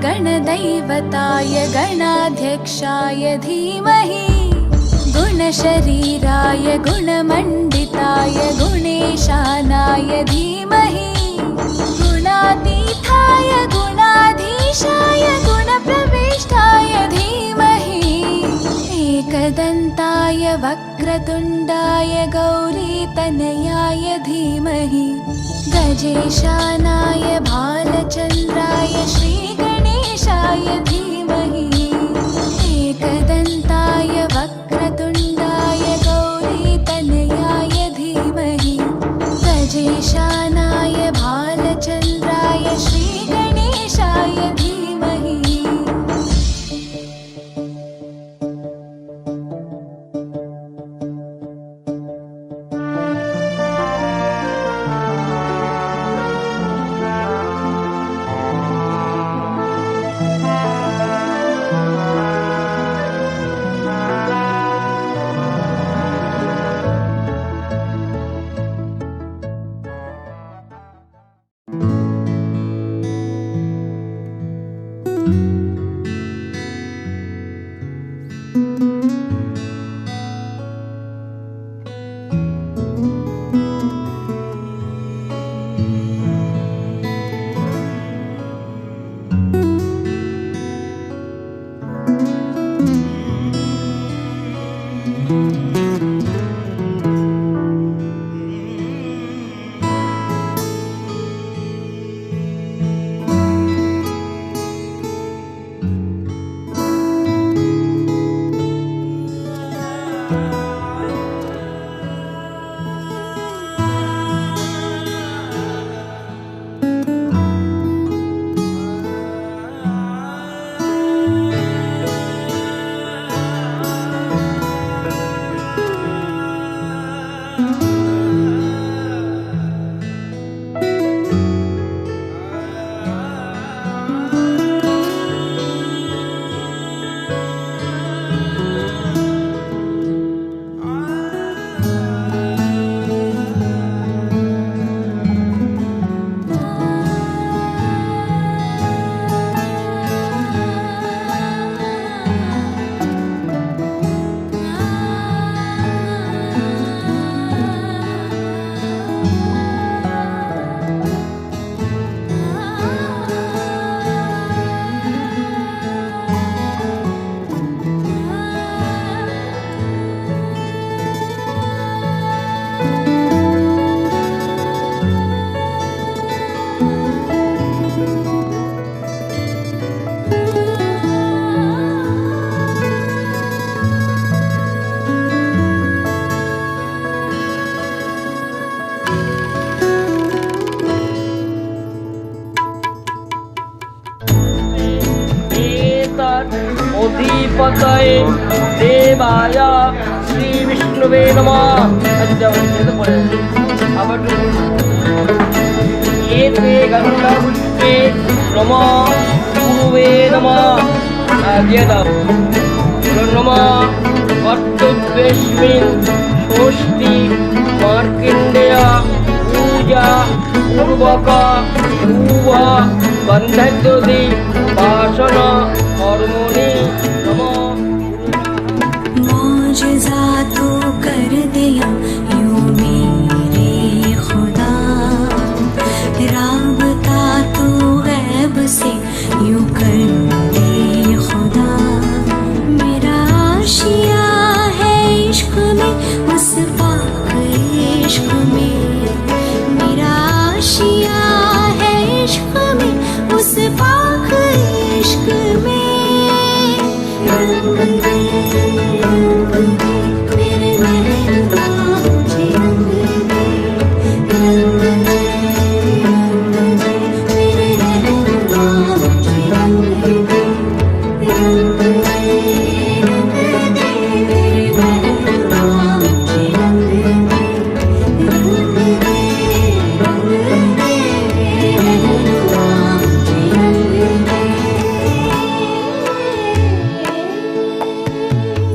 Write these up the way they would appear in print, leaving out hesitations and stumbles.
गणदैवताय गणाध्यक्षाय धीमहि गुणशरीराय गुणमण्डिताय गुणेशानाय धीमहि गुणातीताय गुणाधीशाय गुणप्रविष्टाय धीमहि एकदन्ताय वक्रतुण्डाय गौरीतनयाय धीमहि गजेशानाय भालचन्द्राय श्रीगणेशाय धीमहि एकदन्ताय वक्रतुण्डाय गौरीतनयाय धीमहि गजेशानाय भालचन्द्राय श्रीगणेशाय धीमहि। অধিপতয়ে দেবায় শ্রী বিষ্ণুবে নমঃ। আচ্ছা যেতে পড়ে আবার এতে গন্ধপুষ্পে নমঃ গুরুবে নমঃ। দিয়ে দাও নমঃ কর্তব্যস্মিন ষষ্ঠী মার্কণ্ডেয় পূজা পূর্বক ধূপ গন্ধাদ্যদি বাসন কর্মণি নমঃ। मौजज़ा तो कर दिया यूं मेरे खुदा, राबता तो गैब से यूं कर दे खुदा। मेरा आशिया है इश्क में उस पाक इश्क में, मेरा आशिया है इश्क में उस पाक इश्क में। मेरे महबूबा मुझे रंग दे, रंग दे, रंग दे। मेरे महबूबा मुझे रंग दे, रंग दे, रंग दे। मेरे महबूबा मुझे रंग दे, रंग दे, रंग दे। मेरे महबूबा मुझे रंग दे।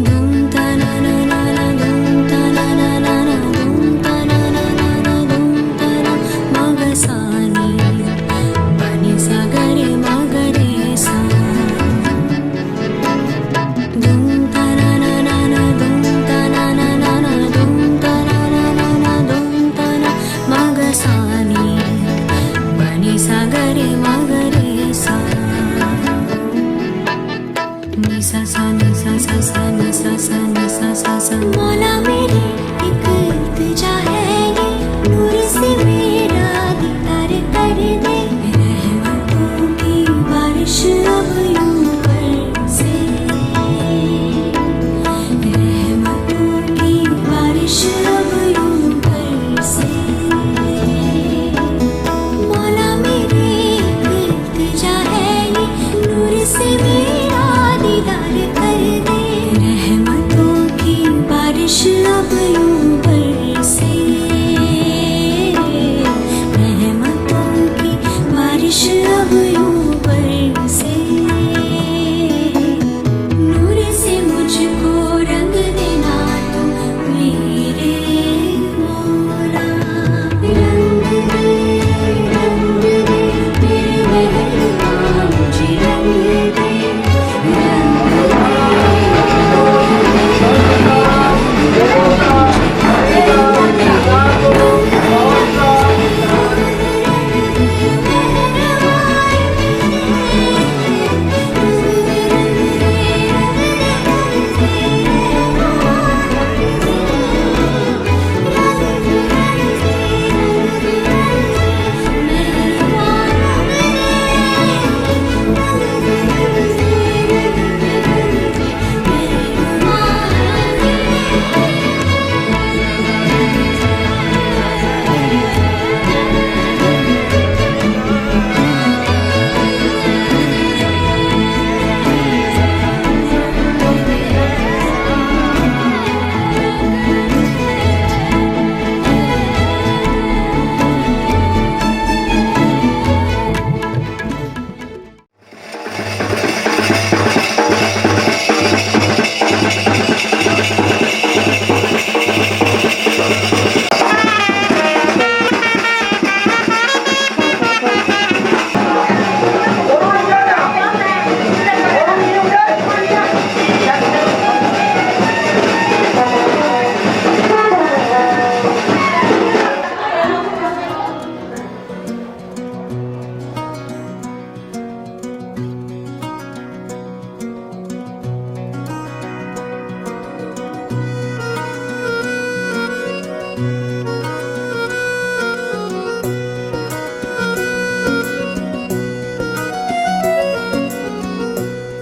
धूम ता ना ना ना ना, धूम ता ना ना ना ना, धूम ता ना ना ना ना, धूम ता ना। मगसानी बनी सा गरे मगरे सा। धूम ता ना ना ना ना, धूम ता ना ना ना ना, धूम ता ना ना ना ना, धूम ता ना। मगसानी बनी सा गरे मगरे सा। नि सा सा नि सा सा सा नि सा सा नि सा सा सा। मौला मेरी एक इल्तिजा है ये, नूर से मेरा दीदार कर दे। रहमतों की बारिश अब यूं बरसे, रहमतों की बारिश अब यूं बरसे। मौला मेरी एक इल्तिजा है ये, नूर से मेरा दीदार कर दे। रहमतों की बारिश अब यूं बरसे, रहमतों की बारिश अब यूं बरसे। नूर से मुझको रंग देना तो मेरे मौला। रंग दे, रंग दे। मेरे महबूबा मुझे रंग दे,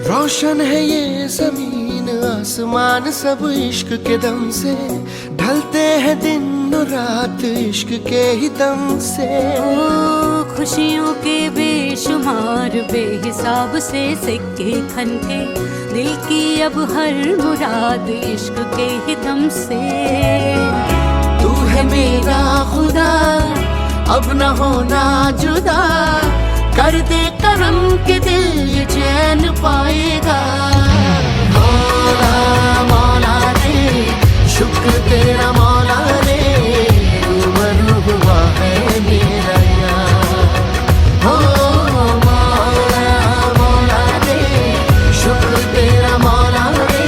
रोशन है ये जमीन आसमान सब इश्क के दम से, ढलते हैं दिन और रात इश्क के ही दम से। ओ खुशियों के बेशुमार बेहिसाब से सिक्के खनके, दिल की अब हर मुराद इश्क के ही दम से। तू है मेरा खुदा, अब न होना जुदा, कर दे करम के दिल ये चैन पाएगा। मौला मौला रे, शुक्र तेरा मौला रे, रूबरू हुआ है मेरा यार। हो मौला मौला रे, शुक्र तेरा मौला रे,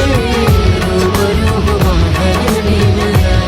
रूबरू हुआ है मेरा यार।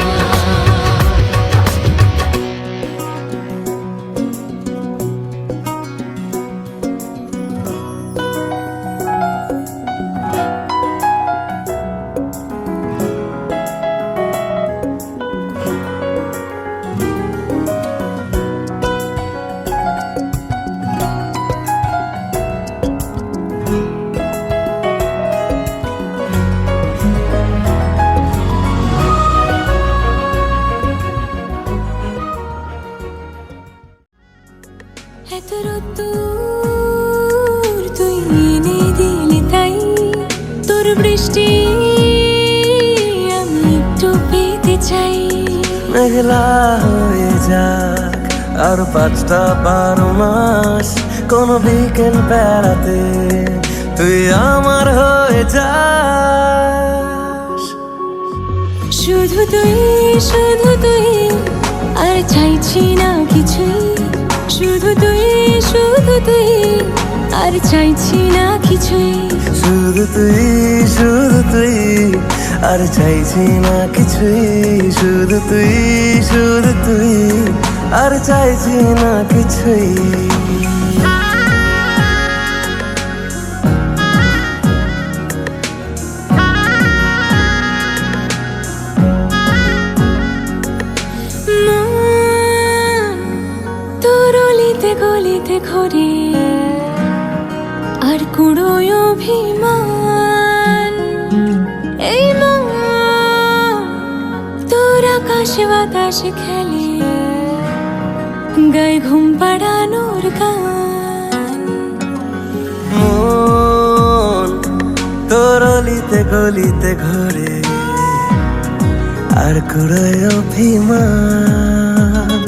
এত দূর তুই এনে দিলি তাই, তোর বৃষ্টি আমি একটু পেতে চাই। মেঘলা হয়ে যাক আর 5টা 12 মাস, কোন বিকেল বেড়াতে তুই আমার হয়ে যাস। শুধু তুই আর চাইছি না কিছুই, শুধু তুই আর চাইছি না কিছুই। শুধু তুই আর চাইছি না কিছুই, শুধু তুই আর চাইছি না কিছুই। তোর অলিতে গলিতে ঘরে আর কুড়োয় অভিমান, এই মন তোর আকাশে বাতাসে খেলে, গায়ে ঘুম পাড়ানোর গান। মন তোর অলিতে গলিতে ঘরে আর কুড়োয় অভিমান,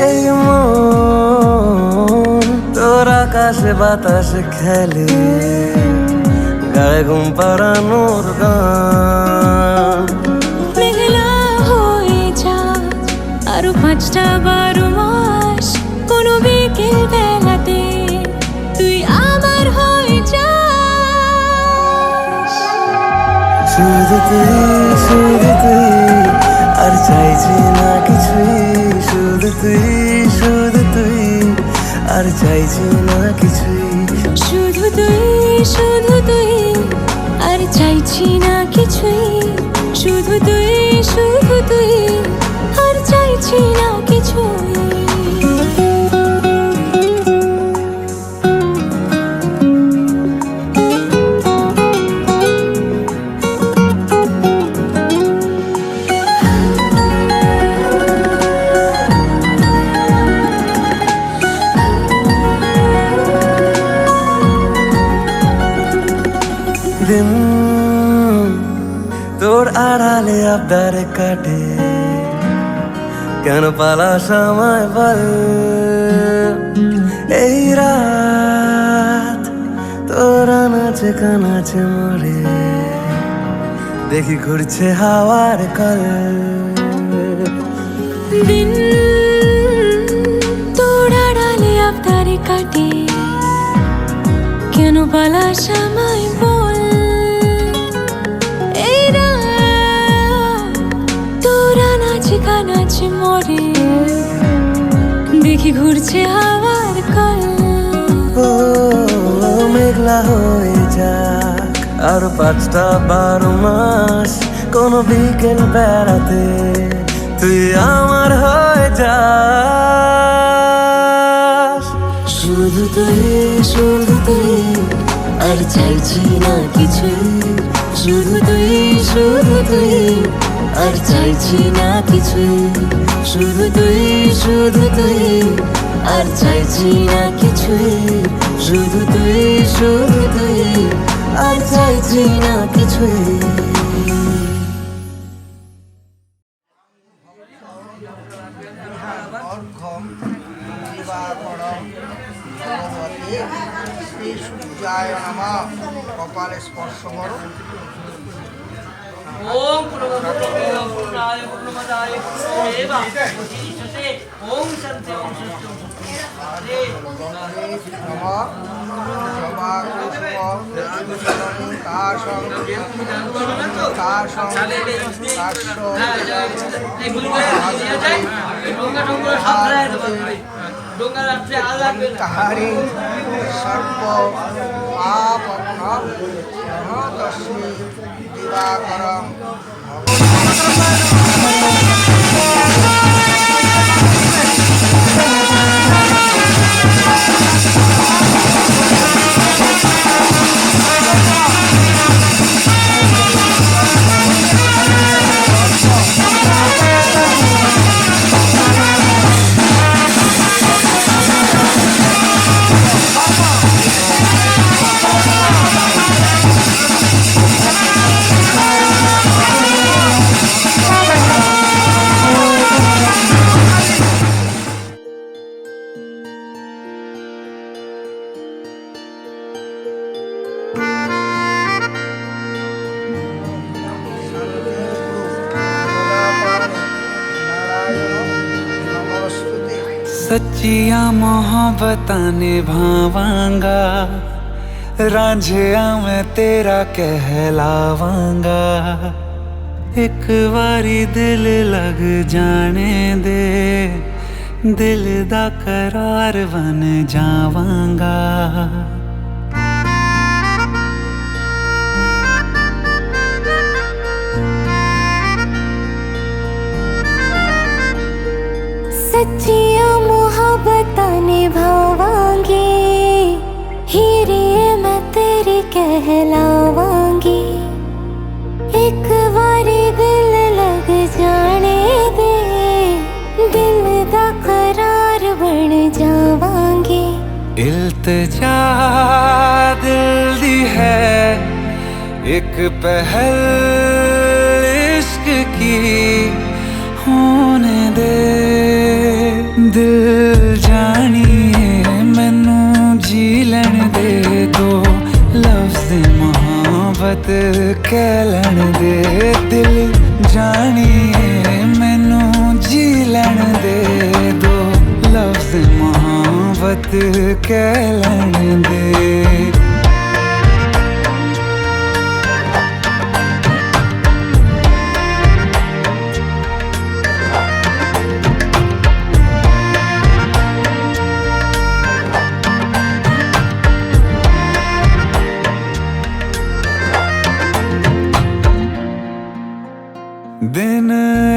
এই মন তোর আকাশে বাতাসে খেলে, গায়ে ঘুম পাড়ানোর গান। মেঘলা হয়ে যা আরো 5টা 12 মাস, কোনো বিকেল বেলাতে তুই আমার হয়ে যাস। শুধু তুই আর চাইছি না কিছুই, শুধু তুই আর চাইছি না কিছুই। শুধু তুই আর চাইছি না কিছুই, শুধু তুই আর চাইছি না কিছুই। দিন তোর আড়ালে আবদারে কাটে, কেন পালাস আমায় বল। এই রাত তোর আনাচে কানাচে মরে, দেখি ঘুরছে হাওয়ার কল। দিন তোর আড়ালে আবদারে কাটে, কেন পালাস আমায় বল। এই রাত তোর আনাচে কানাচে মরে, দেখি ঘুরছে হাওয়ার কল। ও মেঘলা হয়ে যাক আর 5টা 12 মাস, কোন বিকেল বেড়াতে তুই আমার হয়ে যাস। শুধু তুই আর চাইছি না কিছুই, শুধু তুই আর চাইছি না কিছুই, শুধু তুই আর চাইছি না কিছুই, শুধু তুই আর চাইছি না কিছুই। অর্ঘ্যম দিবাকরম ভগবতে শ্রী সূর্যায় নমঃ। কপালে স্পর্শ করো। ওম পূর্ণমাদায় পূর্ণমাদায় পূর্ণমেবাবশিষ্যতে। ওম শান্তি ওম শান্তি ওম শান্তি। হরে নমঃ। জবাকুষ্ম কাশং কাশং কাশ্য কাহারি সর্ব পাপঘ্ন তস্মৈ দিবাকরং। सच्चिया मोहब्बतां निभावांगा, रांझिया मैं तेरा कहलावांगा। एक बारी दिल लग जाने दे, दिल दा करार बन जावांगा। सच्चिया मोहब्बतां निभावांगी, हीरे मैं तेरी कहलावांगी। एक बारी दिल लग जाने दे, दिल दा करार बन जावांगी। इल्तिजा दिल दी है एक पहल इश्क की, होने दे दिल जानिए मैनू जी लैन दे। दो लफ्ज़ मोहब्बत कह लैन दे, दिल जानिए मैनू जी लैन दे। दो लफ्ज़ मोहब्बत कह लैन दे। दिन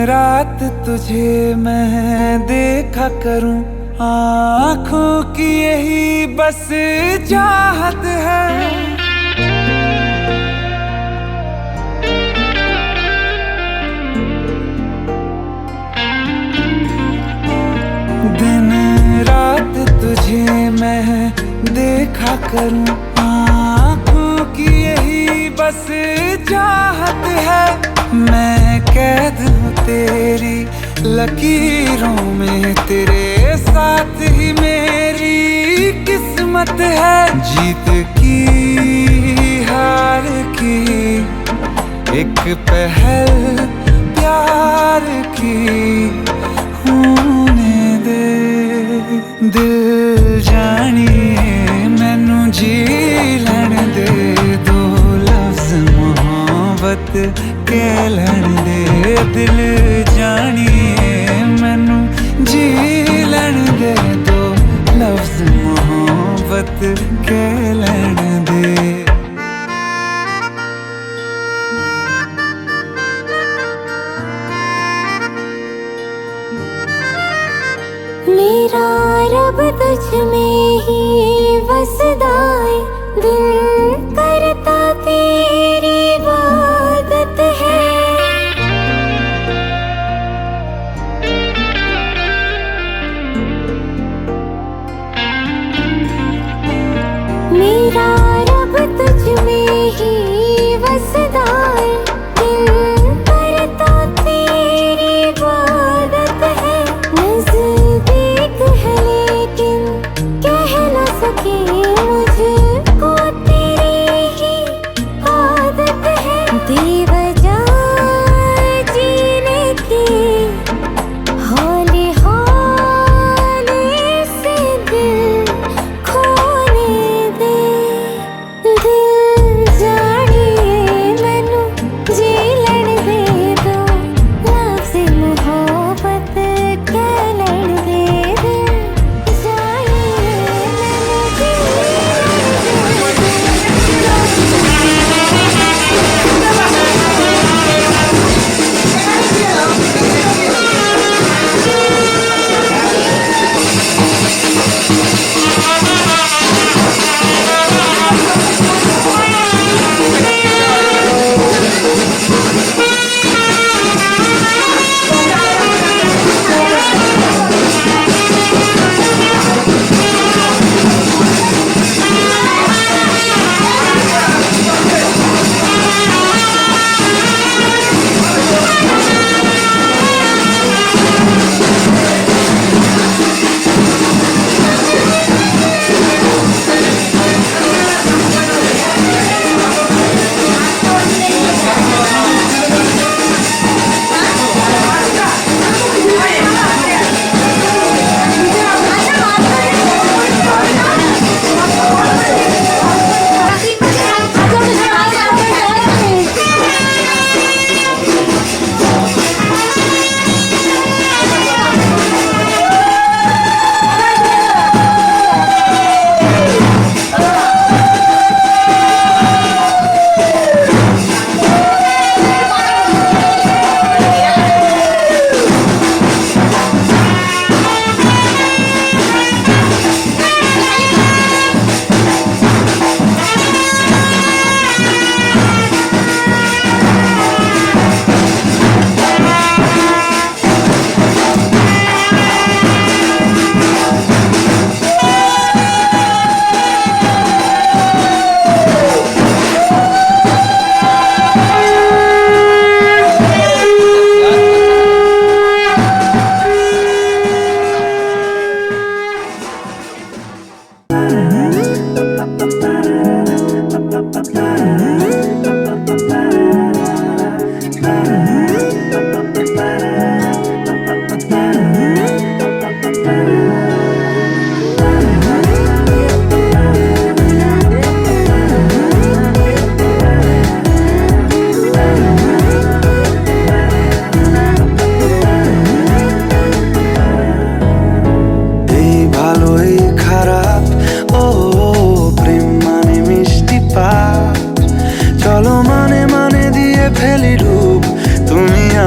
रात तुझे मैं देखा करूं, आँखों की यही बस चाहत है। दिन रात तुझे मैं देखा करूं, आँखों की यही बस चाहत है। मैं कैद हूँ तेरी लकीरों में, तेरे साथ ही मेरी किस्मत है। जीत की हार की एक पहल प्यार की, होने दे दिल जानिए मैनू जी लैन दे। दो लफ्ज़ मोहब्बत कह लैन दे, दिल जानिए मैनू जी लैन दे। दो लफ्ज़ मोहब्बत कह लैन दे। मेरा रब तुझ में ही वसदा है, दिल करता तेरी इबादत है। मेरा रब तुझ में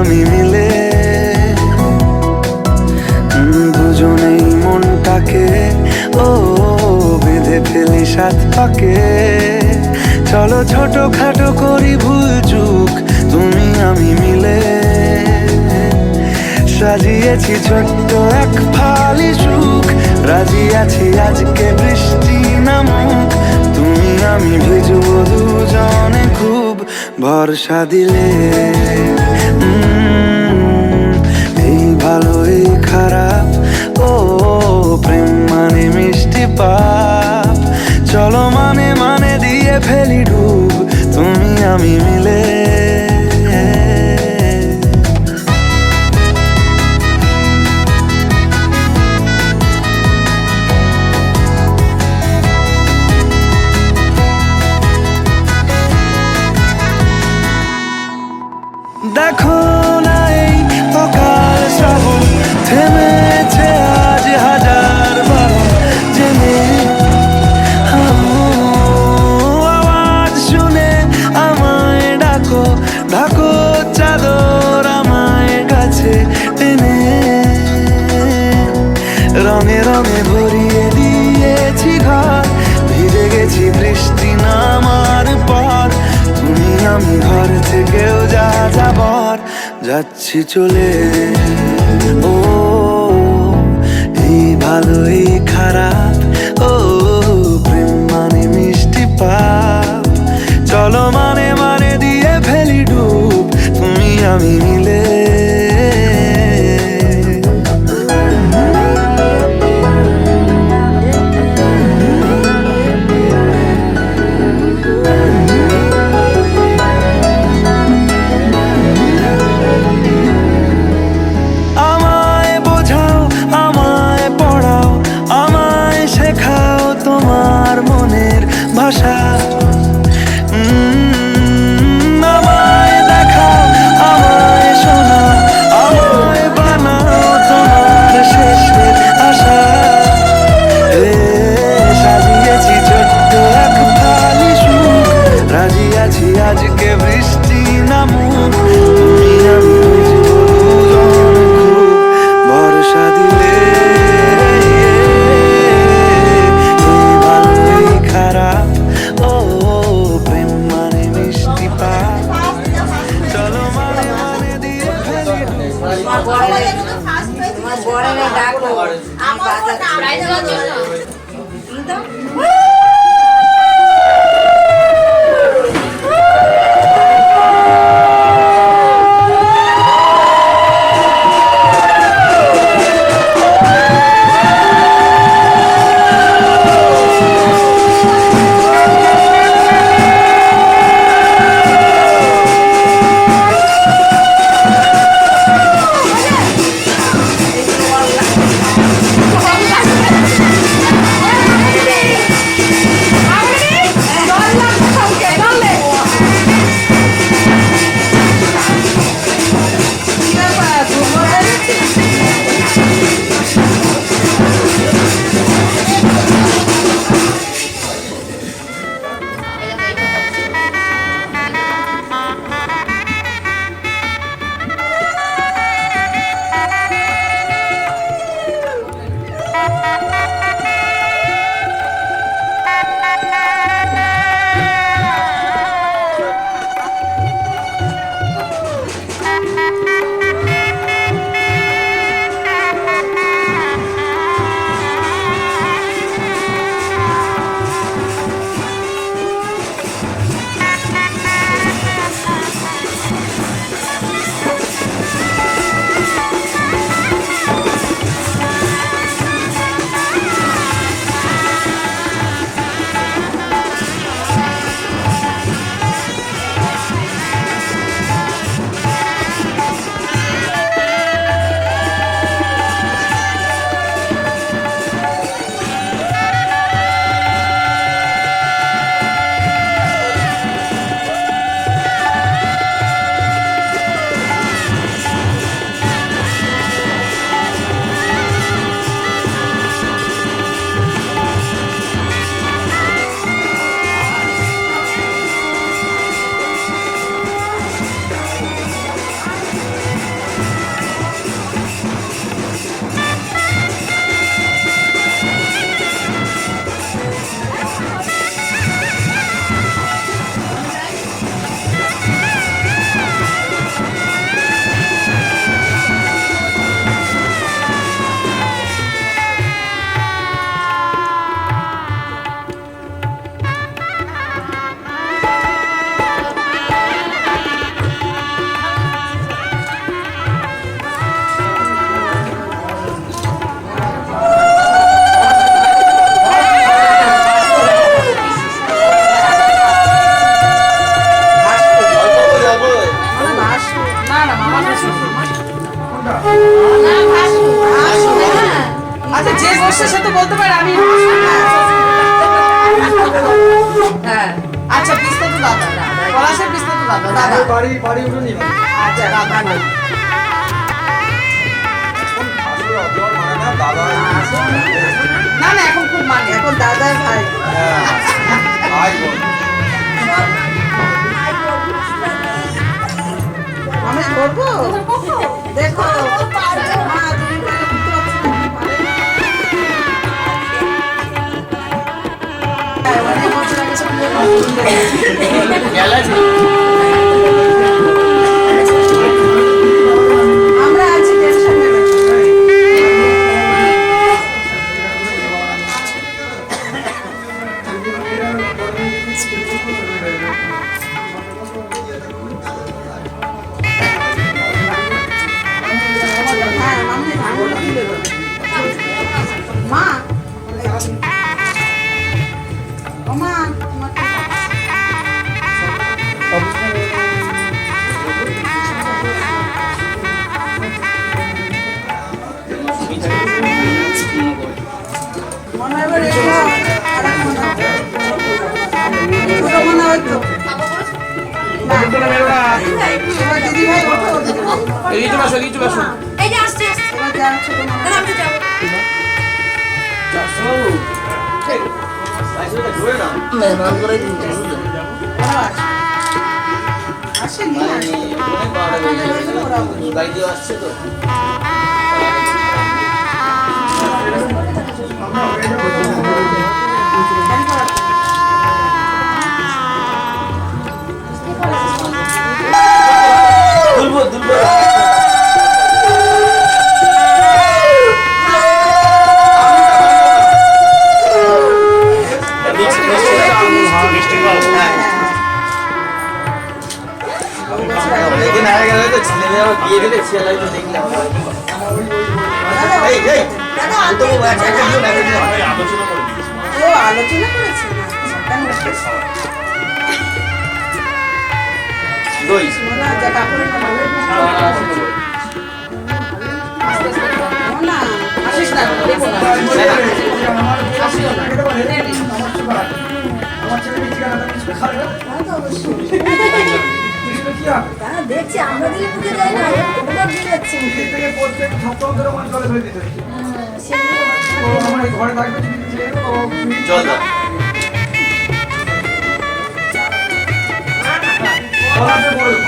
আমি মিলে দুজনেই মনটাকে ও বেঁধে ফেলি সাত পাকে। চলো ছোটখাটো করি ভুল চুক তুমি আমি মিলে। সাজিয়েছি ছোট্ট এক ফালি সুখ, রাজি আছি আজকে বৃষ্টি নামুক। তুমি আমি ভিজবো দুজনে খুব ভরসা দিলে। এই ভালো এই খারাপ ও প্রেম মানে মিষ্টি পাপ। চলো মানে মানে দিয়ে ফেলি ডুব তুমি আমি মিলে। দেখো না এই অকাল শ্রাবণ থেমেছে আজ হাজার বারণ জেনে। আওয়াজ শুনে আমায় ডাকো ডাকো চাদর আমায় কাছে টেনে। রঙে রঙে ভরিয়ে দিয়েছি ঘর, ভিজে গেছি বৃষ্টি নামার পর। তুমি আমি ঘর থেকেও যা যাবার যাচ্ছি চলে। ও এই ভালো এই খারাপ ও প্রেম মানে মিষ্টি পাপ। চলো মানে মানে দিয়ে ফেলি ডুব তুমি আমি মিলে। ভাষা আমায় দেখাও আমায় শোনাও আমায় বানাও তোমার শেষের আশা। সাজিয়েছি ছোট্ট এক ফালি সুখ, রাজি আছি আজকে বৃষ্টি নামুক। তুমি আমি বুঝবো দুজন খুব ভরসা দিলে। খারাপ ও প্রেম মানে মিষ্টি পাপ। চলো মানে মানে দিয়ে ফেলি দাদা বাড়ি বাড়ি উঠে নি আচ্ছা দাদা না না না এখন খুব মানে এখন দাদাই ভাই আমি করবো দেখো আমরা আছি টেনশন নেবে হ্যাঁ মামনি ভাঙলো দিলে মা ও মা মনে হয় এবার এসো আর এক মনে হয় ছোট মনে হয় তো এবার দিদি ভাই ওঠো এই তো আসো এই তো আসো এই যে আসছে এবার যা ছোট মনে হয় আমি যাবো মেহমান করে দিন আসেনি বাড়িতে আসছে তো ও আলোচনা করেছে না কাপড়ের না আসিস না দেখো না আসিও না আমার ছেলে ঠিকানাটা কিছু খাবে দেখছি আমরা দিলে বুঝে যায় না ওটা দিয়ে যাচ্ছে থেকে প্রত্যেক সপ্তাহ ধরে আমার জলে ফেলে দিতে ও আমার এই ঘরে থাকবে জল দাও গলাতে পড়ে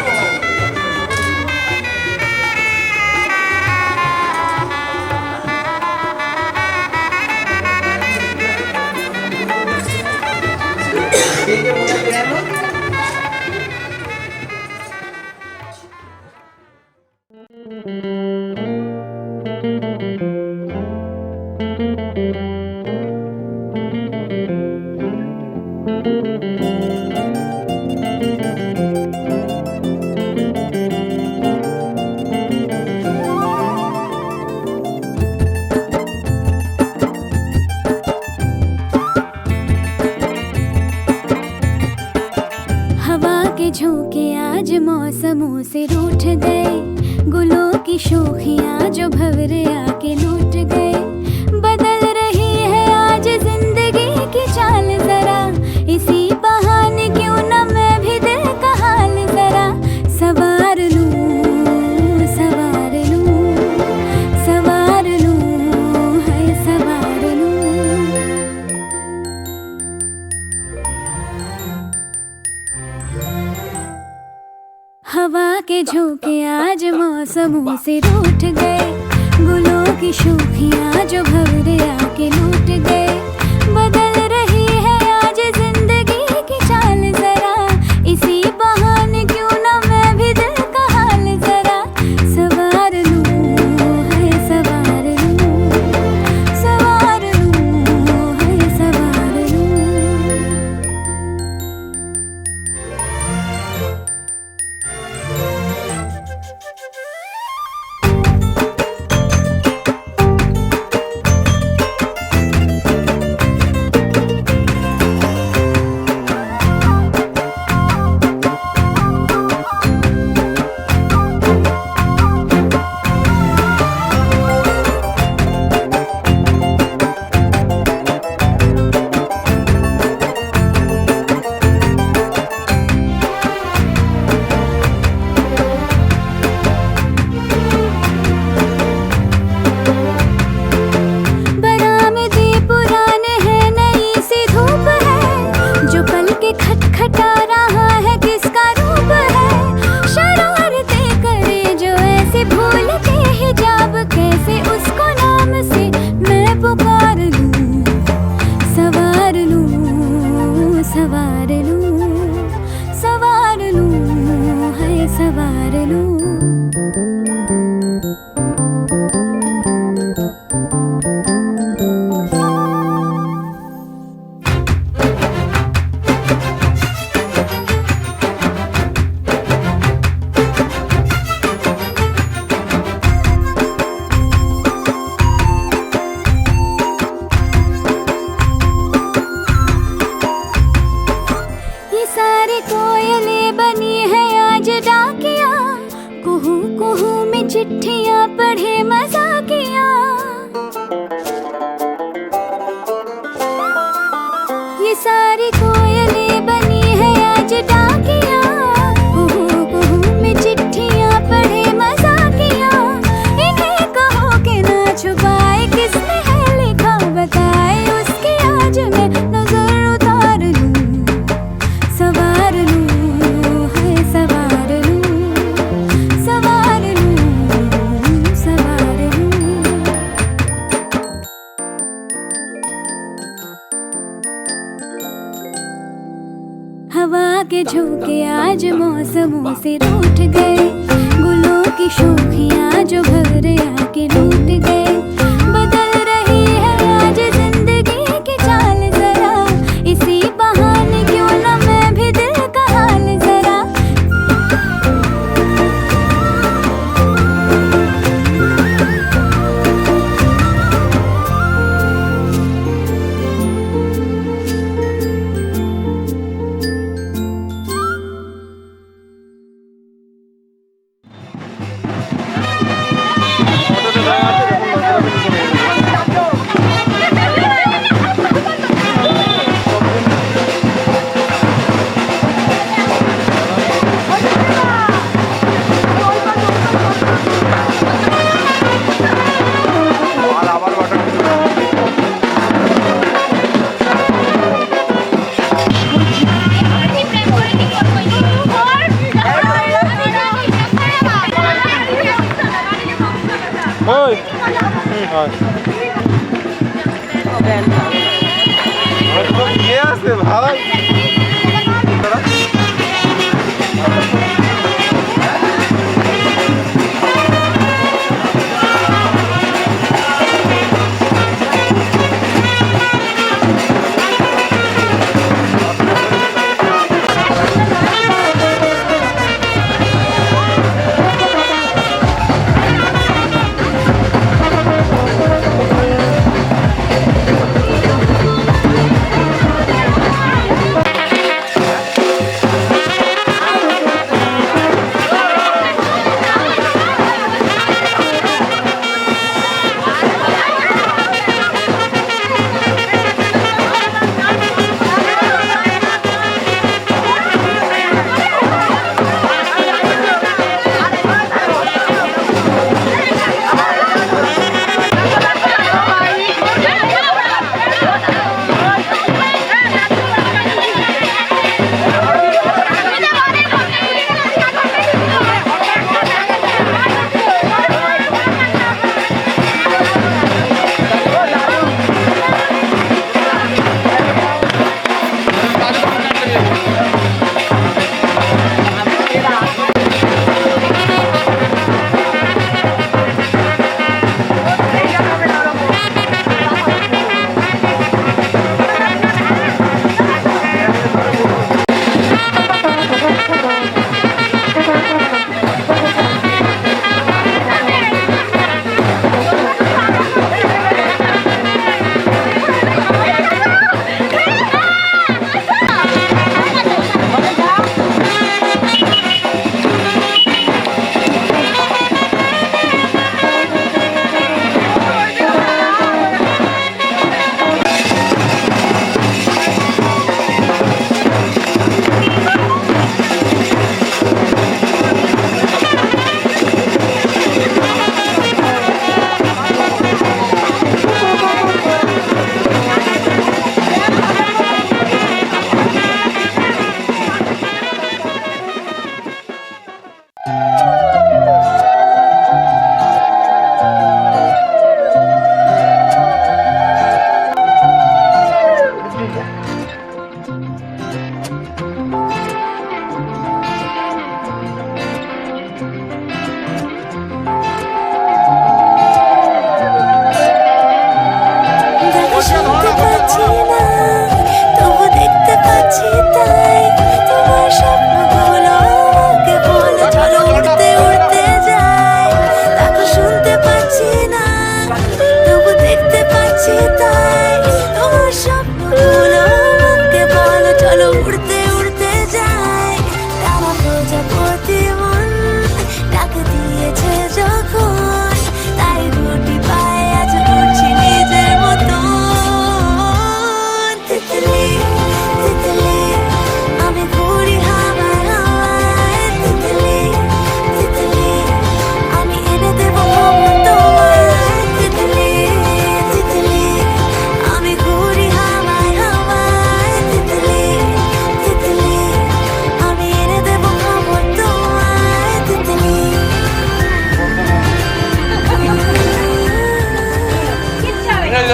झोंके आज मौसमों से रूठ गए गुलों की शोखियाँ जो भंवरे आके लूट गए बदल रही है आज जिंदगी की चाल जरा इसी बहाने क्यों न मैं भी दिल का हाल जरा सवार लूं सवार लूं सवार लूं है सवार लूं हवा के झोंके आज मौसमों से रूठ गए गुलों की शोखियाँ जो भंवरे आके लूट गए बदल रही है आज जिंदगी की चाल जरा इसी बहाने क्यों न मैं भी दिल का हाल जरा सवार लूं है सवार लूं सवार लूं है सवार लूं सवार लूं। सारी कोयलें बनी है आज डाकिया, कुहू कुहू में चिट्ठियां पढ़े मजाकिया। ये सारी कोयलें बनी है आज डाकिया, कुहू कुहू में चिट्ठियां पढ़े मजाकिया। इन्हें कहो कि ना छुपाए किसने है लिखा बताए, उसकी आज मैं नजर उतार लूं। सवार लूं है सवार लूं, सवार लूं सवार लूं। हवा के झोंके आज मौसमों से रूठ गए, गुलों की शोखियां जो भर आके लूट गए। बदल रही है आज जिंदगी की चाल जरा, इसी बहाने क्यों ना मैं भी दिल का हाल जरा। ये আসছে ভাই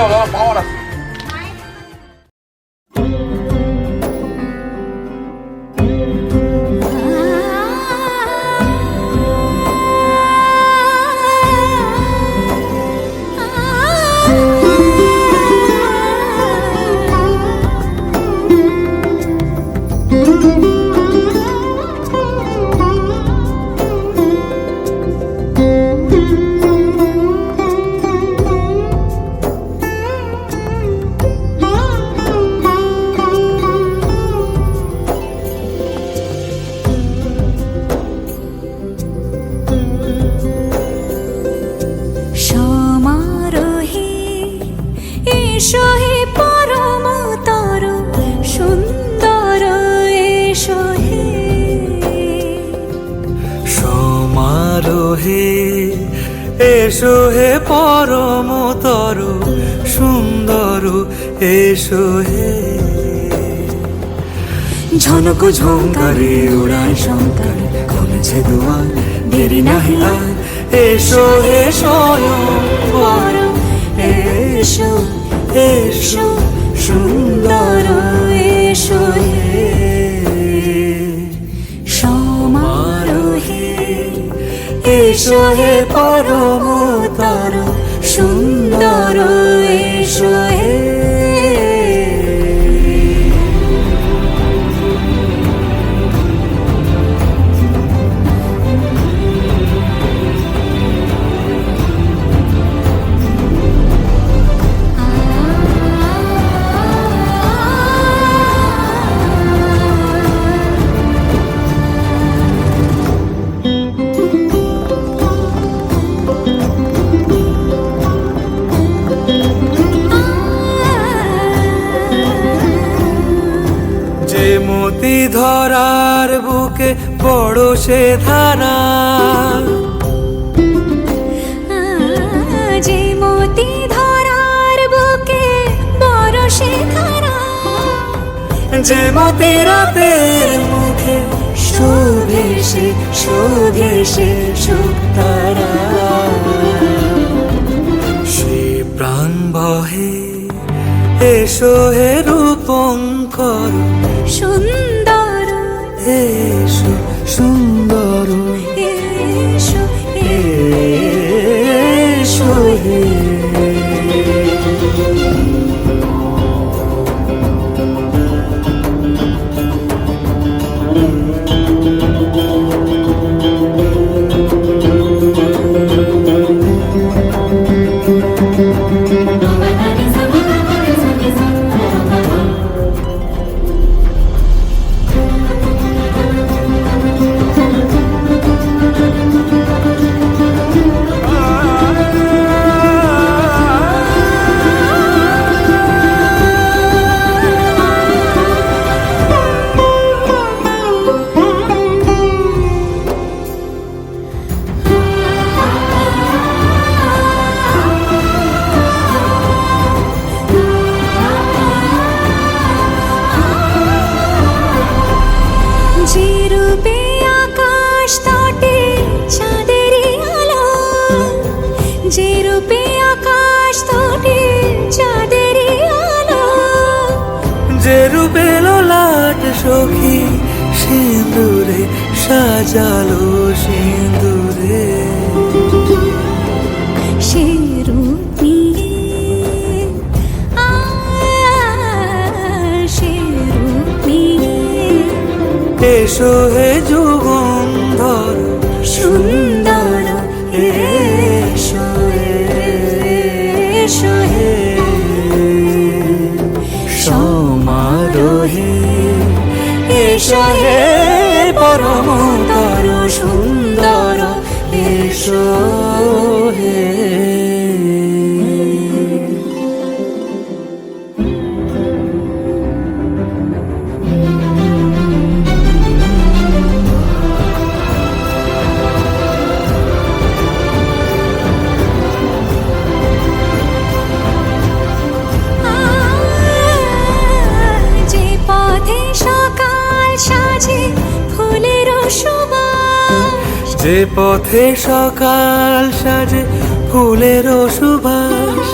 যাবো, আমার পাওয়ার আছে। সমারোহে এসো হে পরমতর সুন্দর এসো হে সমারোহে এসো হে পরমতর সুন্দর এসো হে ঝনক ঝঙ্কারে উড়ায় শঙ্কার খুলেছে দুয়ার দেরি নাহি আর এসো হে স্বয়ংবর এসো এসো সুন্দর এসো হে সমারোহে এসো হে পরমতর সুন্দর এসো হে যে মতি ধরার বুকে বড় সে ধারা যে মতি ধরার বুকে বরষে ধারা যে মতি রাতের মুখে শোভে সে সুতারা সে প্রাণ বহে এসো হে রূপঙ্কর সুন্দর এসো সুন্দর এসো এসো হে যে রূপে আকাশ তটে চাঁদেরই আলো যে রূপে আকাশ তটে চাঁদেরই আলো যে রূপে লোলাট সখী সিঁদুরে সাজালো সিঁদুরে সে রূপ নিয়ে সে রূপ নিয়ে এসো হে যুগন্ধর সুন্দর এসো এসো হে সমারোহে এসো হে পরমতর সুন্দর এসো হে যে পথে সকাল সাজে ফুলের সুবাস যে পথে সকাল সাজে ফুলের সুবাস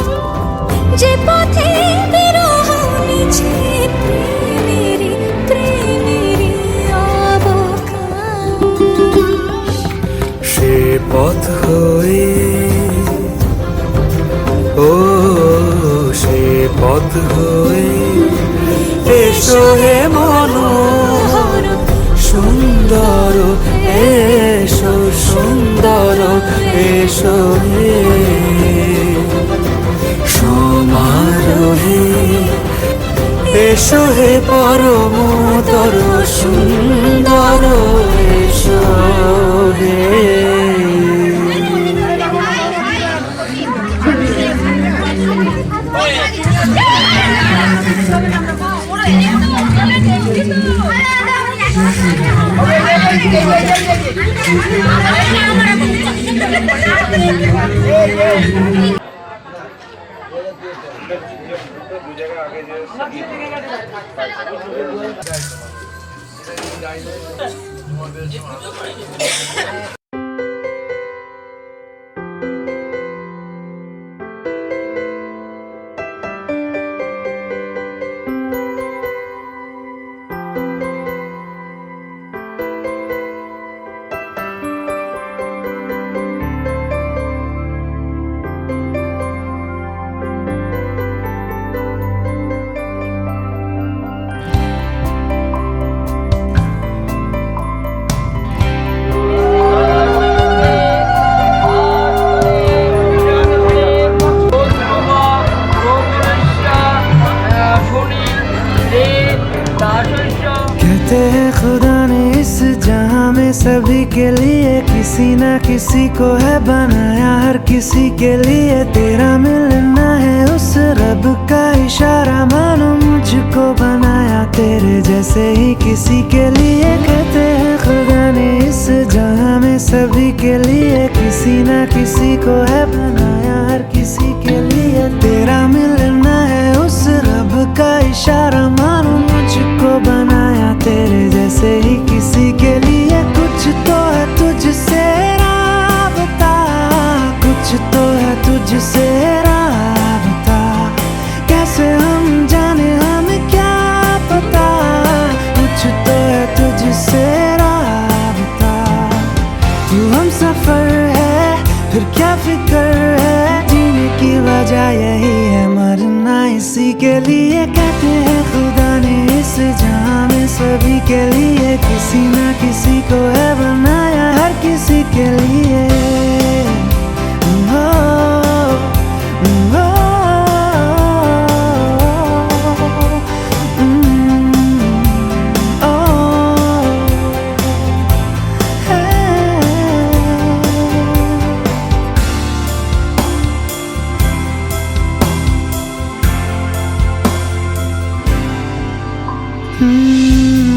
যে পথে বিরহ মিছে প্রেমেরই অবকাশ। সে পথ হয়ে, ও সে পথ হয়ে এসো হে মনোহর সুন্দর, এসো সুন্দর, এসো হে সমারোহে, এসো হে পরমতর সুন্দর, এসো হে। कहते हैं खुदा ने इस जहां में सभी के लिए किसी ना किसी को है बनाया, हर किसी के लिए तेरा मिलना है उस रब का इशारा, मानो मुझको बनाया तेरे जैसे ही किसी के लिए। कहते हैं खुदा ने इस जहां में सभी के लिए किसी ना किसी को है बनाया, हर किसी के लिए तेरा मिलना है उस रब का इशारा, मानो मुझको बनाया तेरे जैसे ही किसी के लिए। कुछ तो है तुझसे राबता, कुछ तो है तुझसे राबता, कैसे हम जाने हमें क्या पता, कुछ तो है तुझसे राबता। तू हम सफर है फिर क्या फिक्र है, जीने की वजह यही है मरना इसी के लिए। कहते हैं खुदा ने इस जहां में सभी के लिए किसी ना किसी को है बनाया, हर किसी के लिए।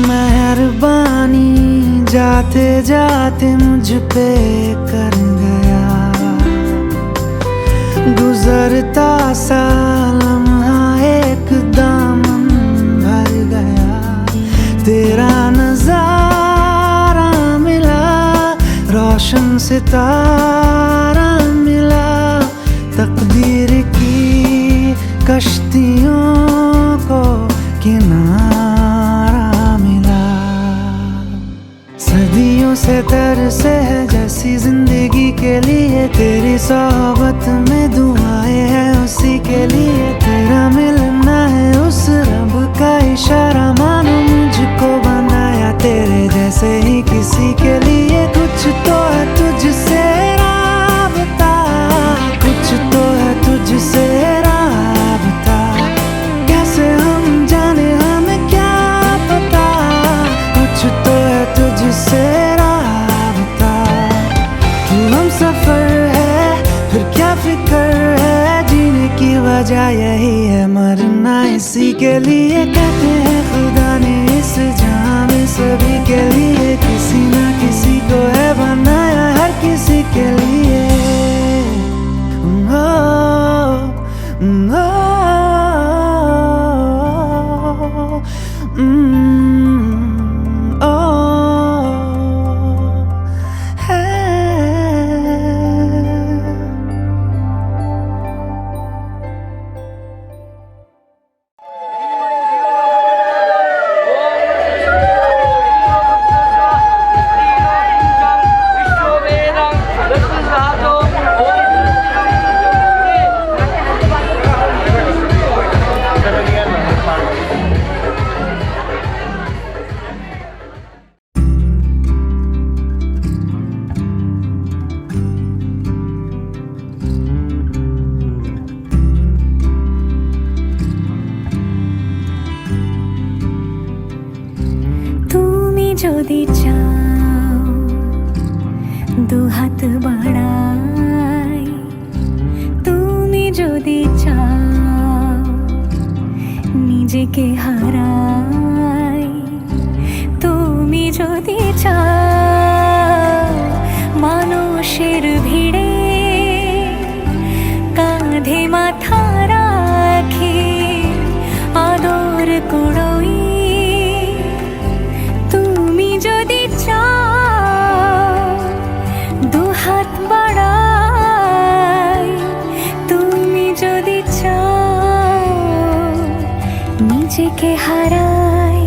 मेहरबानी जाते जाते मुझ पे कर गया, गुजरता सा लम्हा एक दामन भर गया, तेरा नजारा मिला रोशन सितारा मिला, तकदीर की कश्तियों को किनारा मिला। सदियों से तरसे है जैसी जिंदगी के लिए, तेरी सोहबत में दुआएं हैं उसी के लिए, तेरा मिलना है उस रब का इशारा, मानो मुझको बनाया तेरे जैसे ही किसी के लिए। कुछ तो है तुझसे राबता, कुछ तो है तुझसे राबता, कैसे हम जाने हमें क्या पता, कुछ तो है तुझसे राबता। तू हम सफर है फिर क्या फिक्र है, जीने की वजह यही है मरना इसी के लिए। कहते हैं खुदा ने इस जहां में सभी के लिए किसी ना किसी को है बनाया, हर किसी के लिए। যদি চাও দুহাত বাড়াই, তুমি যদি চাও নিজেকে হারাই, তুমি যদি চাও মানুষের ভিড়ে কাঁধে মাথা রাখি আদর কুড়োই, তুমি যদি চাও দুহাত বাড়াই, তুমি যদি চাও নিজেকে হারাই।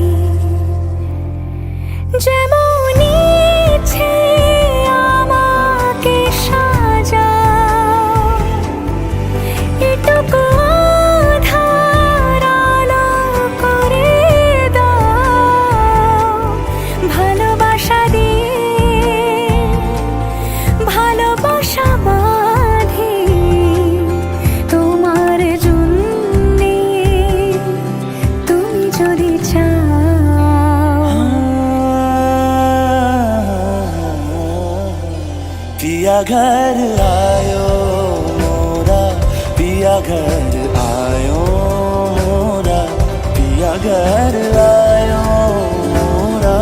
যেমন ইচ্ছে আমাকে সাজাও, এটুকু আধার আলো করে দাও, ভালোবাসা দিয়ে ভালোবাসা বাঁধি তোমার জন্যে, তুমি যদি চাও। पिया घर आयो मोरा, पिया घर आयो मोरा, पिया घर आयो मोरा,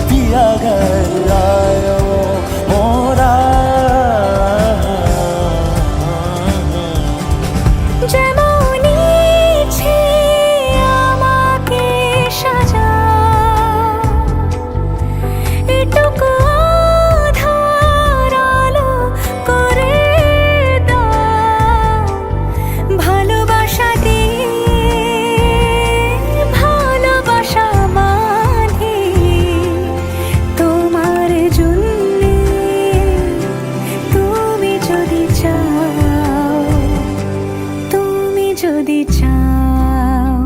पिया घर आयो मोरा। যেমন ইচ্ছে আমাকে সাজাও, এটুকু আধার আলো করে দাও, ভালোবাসা দিয়ে ভালোবাসা বাঁধি তোমার জন্যে, তুমি যদি চাও, তুমি যদি চাও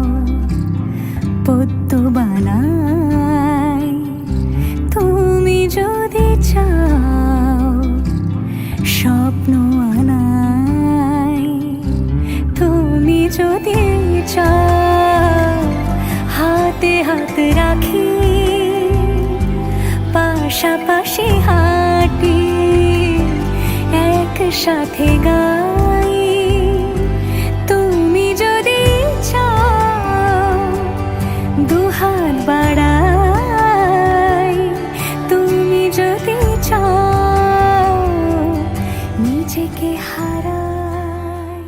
পদ্ম বানাই, তুমি যদি চাও স্বপ্ন আনাই, তুমি যদি চাও হাতে হাত রাখি পাশাপাশি হাঁটি একসাথে গাই, তুমি যদি চাও দুহাত বাড়াই, তুমি যদি চাও নিজেকে হারাই।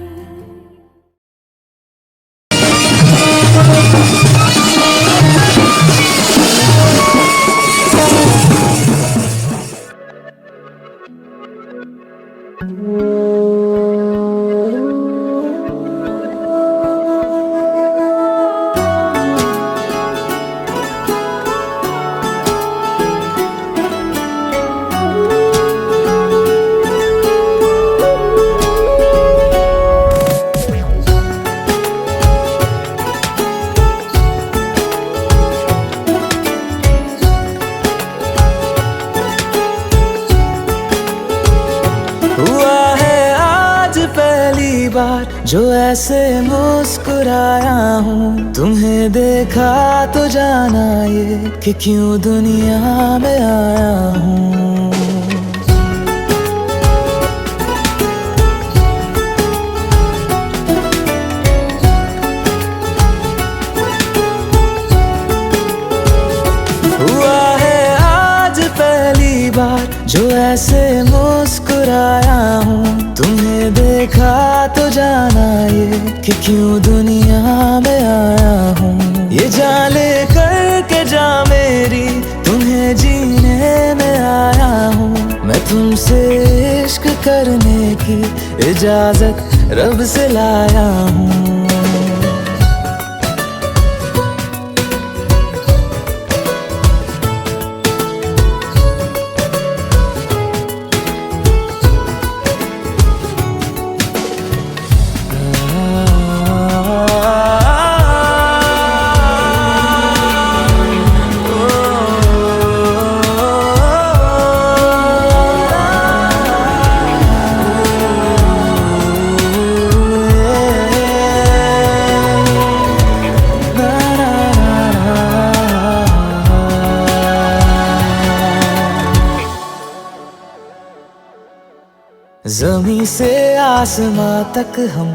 हुआ है आज पहली बार जो ऐसे मुस्कुराया हूँ, तुम्हें देखा तो जाना ये कि क्यों दुनिया में आया हूँ। हुआ है आज पहली बार जो ऐसे मुस्कुराया हूँ, तुम्हें देखा तो जाना ये कि क्यों दुनिया में आया हूँ। ये जान ले करके जा मेरी तुम्हें जीने में आया हूँ, मैं तुमसे इश्क करने की इजाजत रब से लाया हूँ। जमीन से आसमां तक हम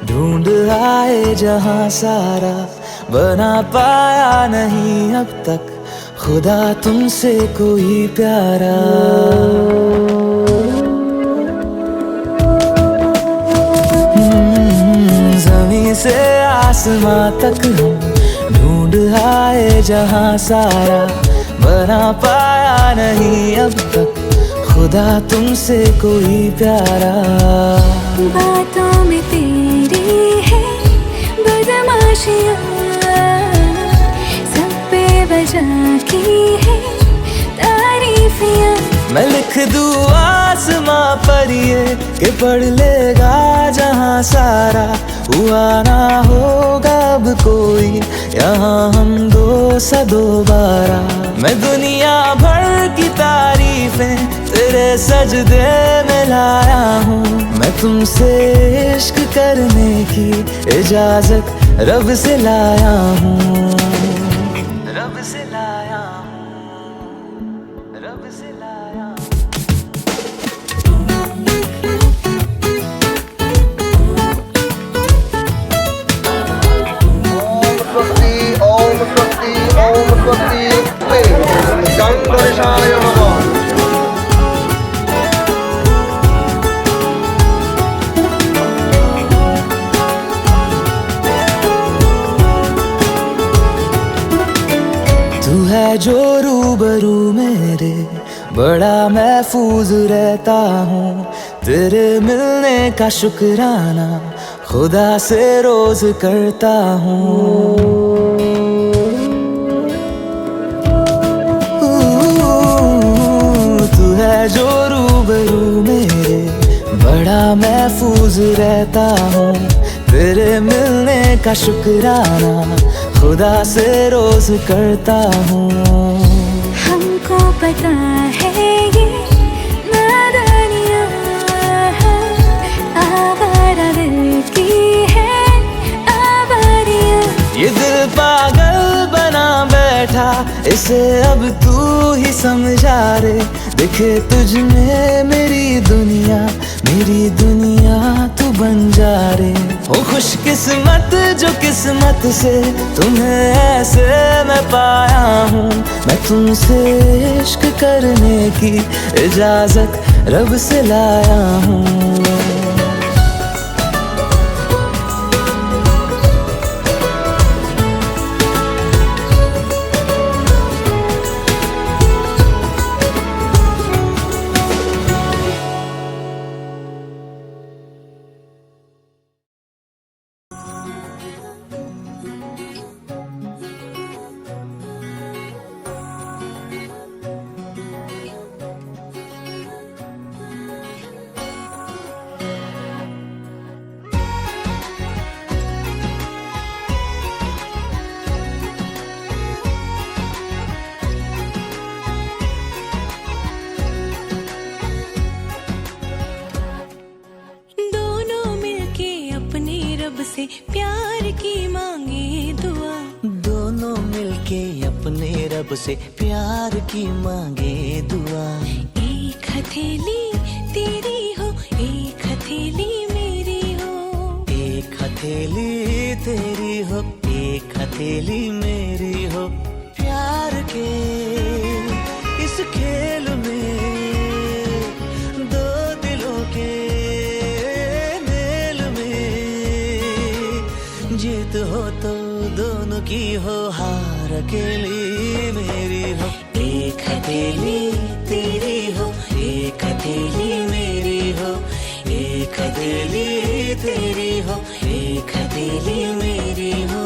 ढूंढ आए जहां सारा, बना पाया नहीं अब तक खुदा तुमसे कोई प्यारा। जमीन से आसमां तक हम ढूंढ आए जहां सारा, बना पाया नहीं अब तक खुदा तुमसे कोई प्यारा। बातों में तेरी है बदमाशियाँ, सब पे वजह की है तारीफियाँ। मैं लिख दूँ आसमां पर ये कि पढ़ लेगा जहां सारा, हुआ ना होगा अब कोई यहाँ हम दो सा दोबारा। मैं दुनिया भर की तारीफें तेरे सजदे में लाया हूँ, मैं तुमसे इश्क करने की इजाजत रब से लाया हूँ, रब से लाया हूँ, रब से लाया हूँ। ओम स्वस्ति ओम स्वस्ति गणेशाय नमः। तू है जो रूबरू मेरे बड़ा महफूज रहता हूँ, तेरे मिलने का शुक्राना खुदा से रोज करता हूँ। तू है जो रूबरू मेरे बड़ा महफूज रहता हूँ, तेरे मिलने का शुक्राना खुदा से रोज करता हूँ। हमको पता है ये नादानियाँ आवारा दिल की है आवारियाँ। ये दिल पागल बना बैठा, इसे अब तू ही समझा रे। दिखे तुझ में मेरी दुनिया तू बन जा रे। ओ खुशकिस्मत जो किस्मत से तुम्हें ऐसे मैं पाया हूँ, मैं तुमसे इश्क करने की इजाजत रब से लाया हूँ। से प्यार की मांगे दुआ, दोनों मिलके अपने रब से प्यार की मांगे दुआ। एक हथेली तेरी हो एक हथेली मेरी हो, एक हथेली तेरी हो एक हथेली मेरी हो। प्यार के इस खेल में दो दिलों के मेल में, जीत हो तो दोनों की हो, हार अकेली मेरी हो। एक हथेली तेरी हो एक हथेली मेरी हो, एक हथेली तेरी हो एक हथेली मेरी हो।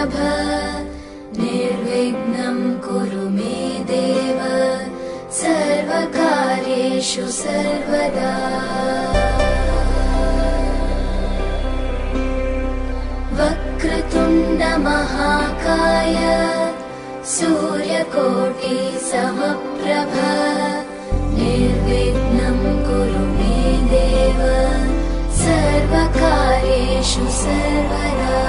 समप्रभ निर्विघ्नं कुरु मे देव सर्वकार्येषु सर्वदा वक्रतुण्ड महाकाय सूर्यकोटि समप्रभ निर्विघ्नं कुरु मे देव सर्वकार्येषु सर्वदा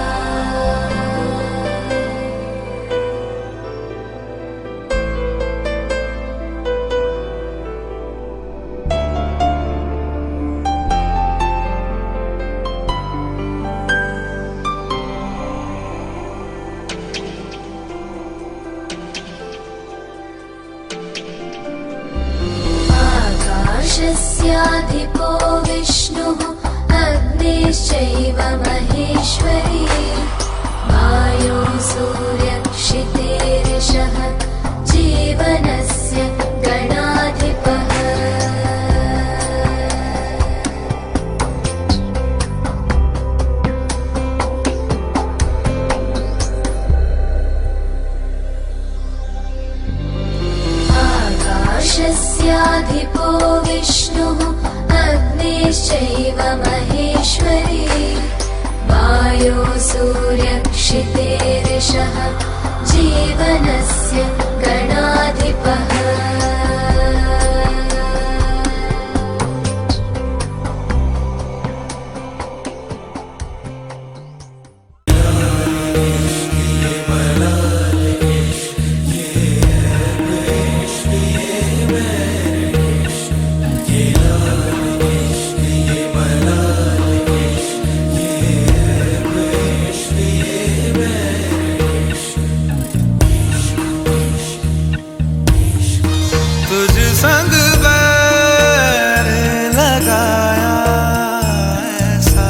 आकाशस्याधिपो विष्णुः अग्निश्चैव महेश्वरी वायो सूर्यक्षितेरिषः जीवनस्य गणाधिपः आकाशस्याधिपो विष्णुः अग्निश्चैव महेश्वरी वायो सूर्यक्षितेरिषः जीवनस्य गणाधिपः तुझ संग बैर लगाया ऐसा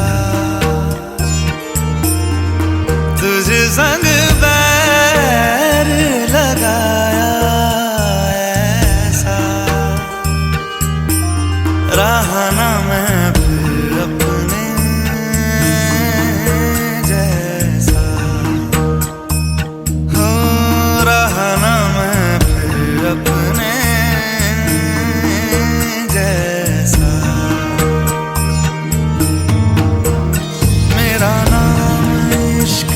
तुझ संग बैर लगाया ऐसा रहा ना मैं फिर अपने जैसा हो रहा ना मैं फिर अपने जैसा मेरा नाम इश्क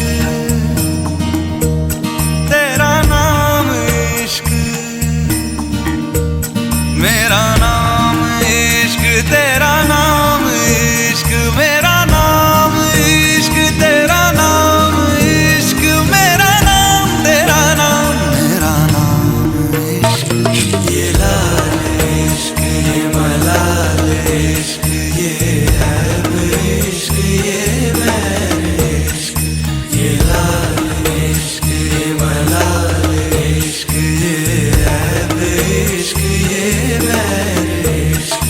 तेरा नाम इश्क मेरा नाम इश्क तेरा नाम इश्क मेरा नाम इश्क तेरा नाम इश्क मेरा नाम तेरा नाम मेरा नाम इश्क ये लाल इश्क ये मलाल इश्क ये ऐब इश्क ये मैल इश्क ये लाल इश्क ये मलाल इश्क ये ऐब इश्क ये मैल इश्क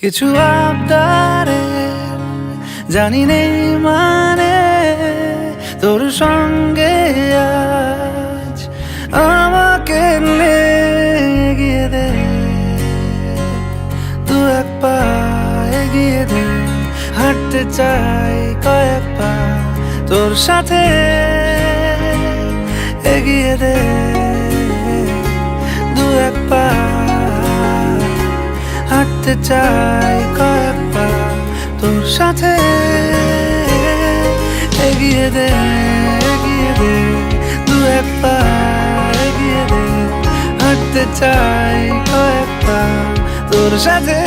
কিছু আবদারের জানি নেই মানে তোর সঙ্গে আজ আমাকে এগিয়ে দে দু এক পা এগিয়ে দে হাঁটতে চাই কয়েক পা তোর সাথে এগিয়ে দে দু এক পা হাঁটতে চাই কয়েক পা তোর সাথে এগিয়ে দে দু এক পা এগিয়ে দে হাঁটতে চাই কয়েক পা তোর সাথে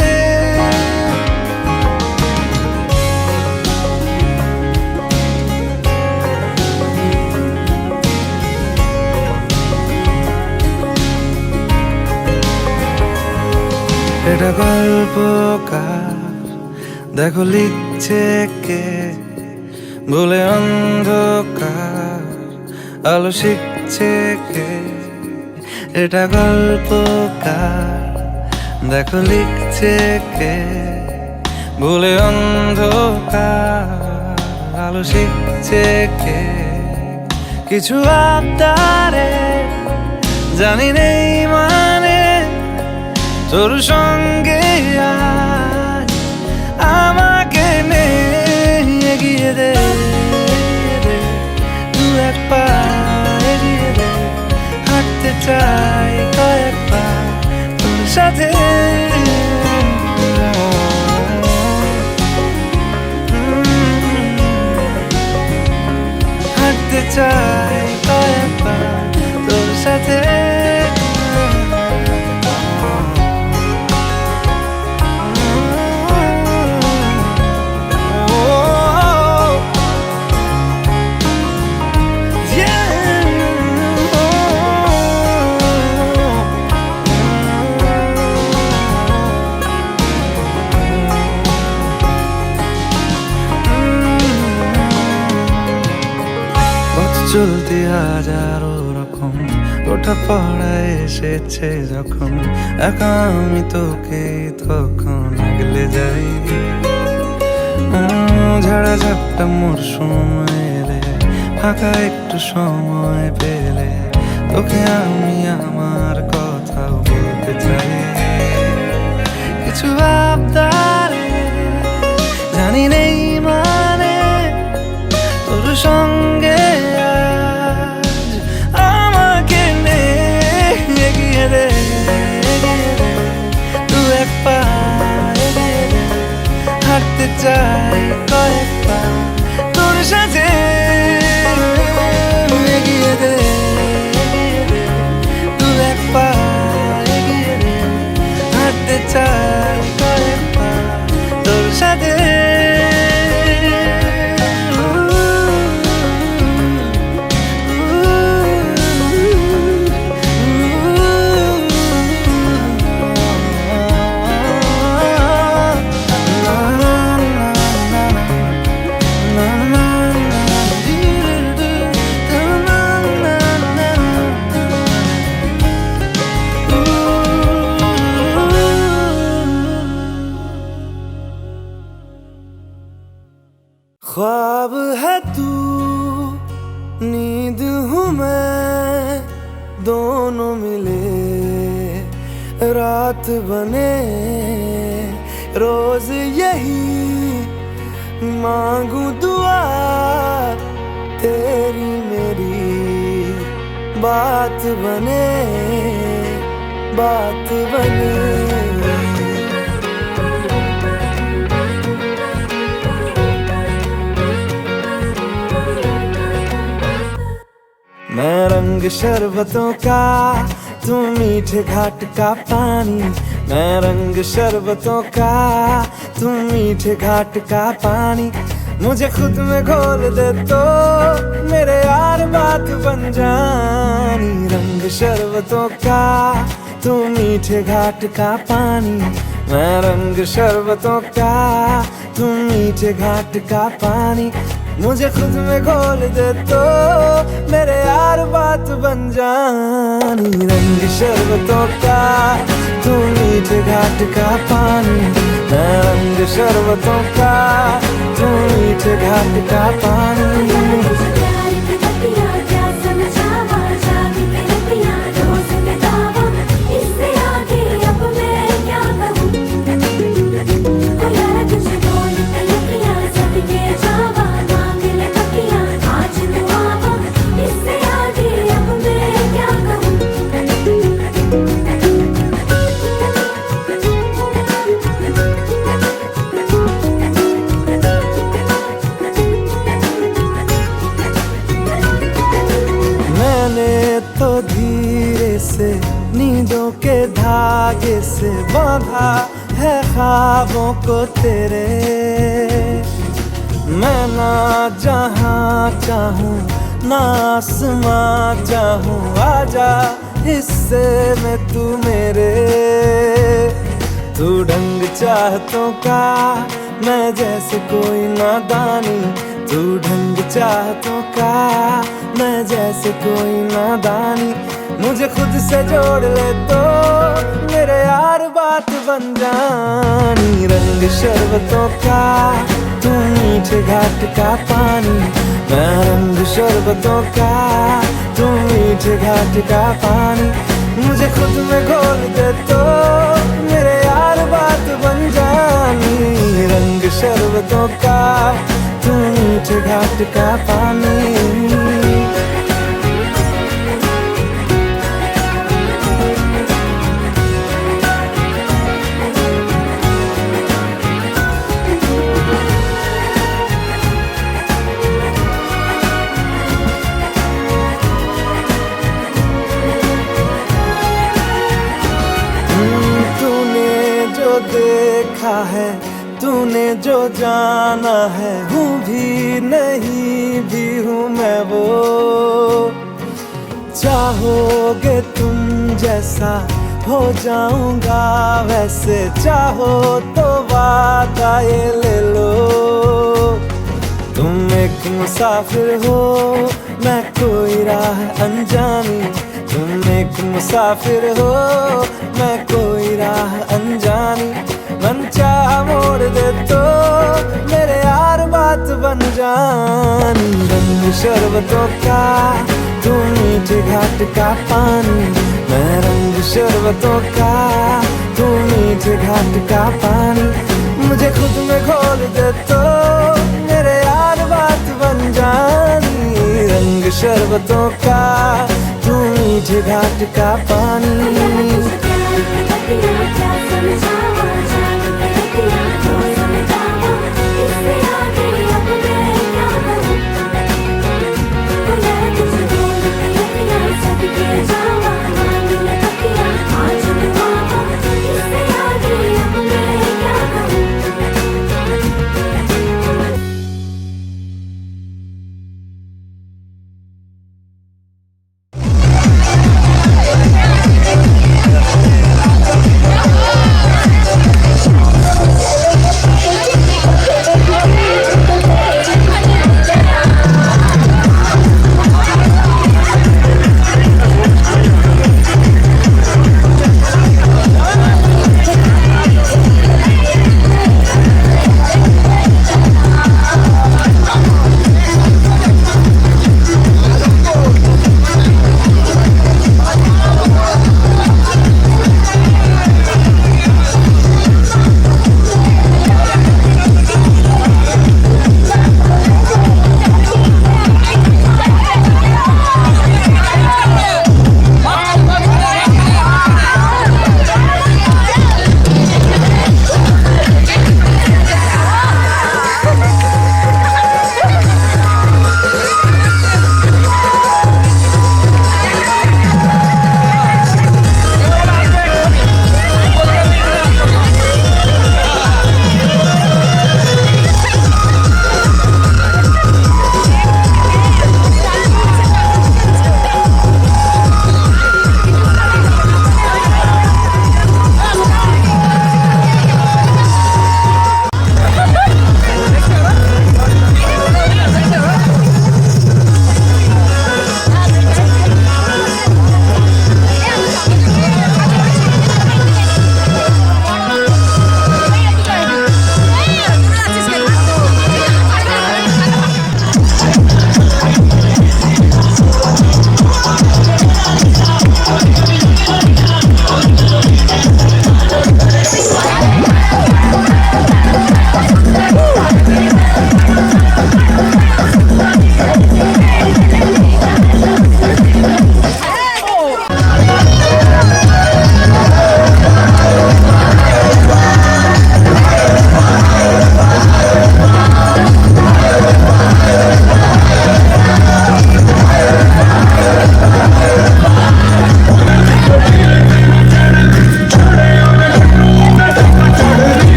এটা গল্পকার দেখো লিখছে কে বলে অন্ধকার আলো শিখছে কে এটা গল্পকার দেখো লিখছে কে বলে অন্ধকার আলো শিখছে কে কিছু আবদারে জানি নেই মানে তোর সঙ্গে আজ আমাকে নে এগিয়ে দে দু এক পা এগিয়ে দে হাঁটতে চাই কয়েক পা তোর সাথে হাঁটতে চাই কয়েক পা তোর সাথে চলতি হাজারো রকম ওঠা পড়ায় এসেছে যখন একা আমি তোকে তখন আগলে যাই ঝাড়া ঝাপটা মরশুম এলে ফাঁকা একটু সময় পেলে তোকে আমি আমার কথাও বলতে চাই কিছু আবদারে জানি নেই মানে তোর সঙ্গে হাঁটতে চাই কয়েক পা তোর সাথে এগিয়ে দে দু এক পা এগিয়ে দে হাঁটতে চাই কয়েক পা তোর সাথে ख्वाब है तू नींद हूँ मैं दोनों मिले रात बने रोज यही मांगू दुआ तेरी मेरी बात बने बात बने मैं रंग शरबतों का तू मीठे घाट का पानी मैं रंग शरबतों का तू मीठे घाट का पानी मुझे खुद में घोल दे तो मेरे यार बात बन जानी रंग शरबतों का तू मीठे घाट का पानी मैं रंग शरबतों का तू मीठे घाट का पानी मुझे खुद में घोल दे तो मेरे यार बात बन जानी रंग शरबतों का तू मीठे घाट का पानी मैं रंग शरबतों का तू मीठे घाट का पानी तो धीरे से नींदों के धागे से बांधा है ख्वाबों को तेरे मैं ना जहाँ चाहूँ ना आसमां चाहूँ आजा हिस्से में तू मेरे तू चाहतों का, मैं जैसे कोई नादानी, तू ढंग चाहतों का, मैं जैसे कोई नादानी। मुझे खुद से जोड़ ले तो मेरे यार बात बन जानी। रंग शरबतों का, तू मीठे घाट का पानी, मैं रंग शरबतों का, तू मीठे घाट का पानी। मुझे खुद में घोल दे तो मेरे यार बात बन जानी। रंग शरबतों का, तू मीठे घाट का पानी। देखा है तूने जो जाना है, हूँ भी नहीं भी हूँ मैं वो। चाहोगे तुम जैसा हो जाऊंगा वैसे, चाहो तो वादा ये ले लो। तुम एक मुसाफिर हो, मैं कोई राह अनजानी। तुम एक मुसाफिर हो, मैं कोई राह अनजानी। मन चाह मोड़ दे तो मेरे यार बात बन जानी। रंग शरबतों का, तू मीठे घाट का पानी, मैं रंग शरबतों का, तू मीठे घाट का पानी। मुझे खुद में घोल दे तो मेरे यार बात बन जानी। रंग शरबतों का, तू मीठे घाट का पानी।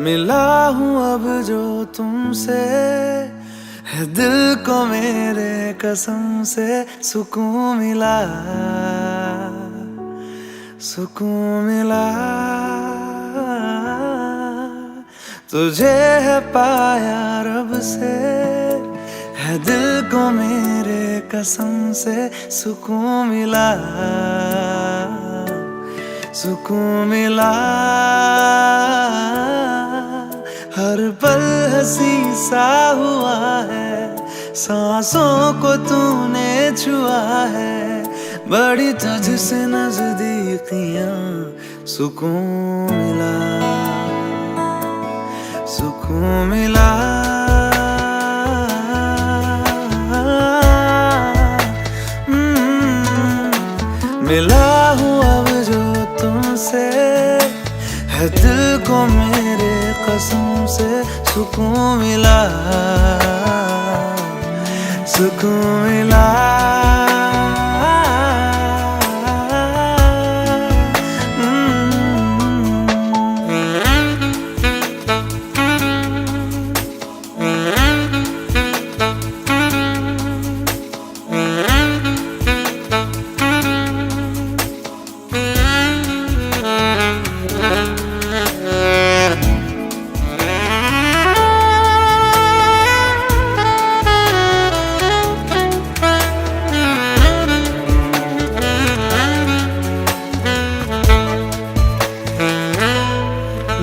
मिला हूँ अब जो तुमसे, है दिल को मेरे कसम से सुकून मिला, सुकून मिला। तुझे है पाया रब से, है दिल को मेरे कसम से सुकून मिला, सुकून मिला। हर पल हंसी सा हुआ है, सांसों को तूने छुआ है, बड़ी तुझसे नजदीकियां, सुकून मिला, सुकून मिला। मिला हूँ अब जो तुमसे, है दिल को मेरे कसम से सुकून मिला, सुकून मिला।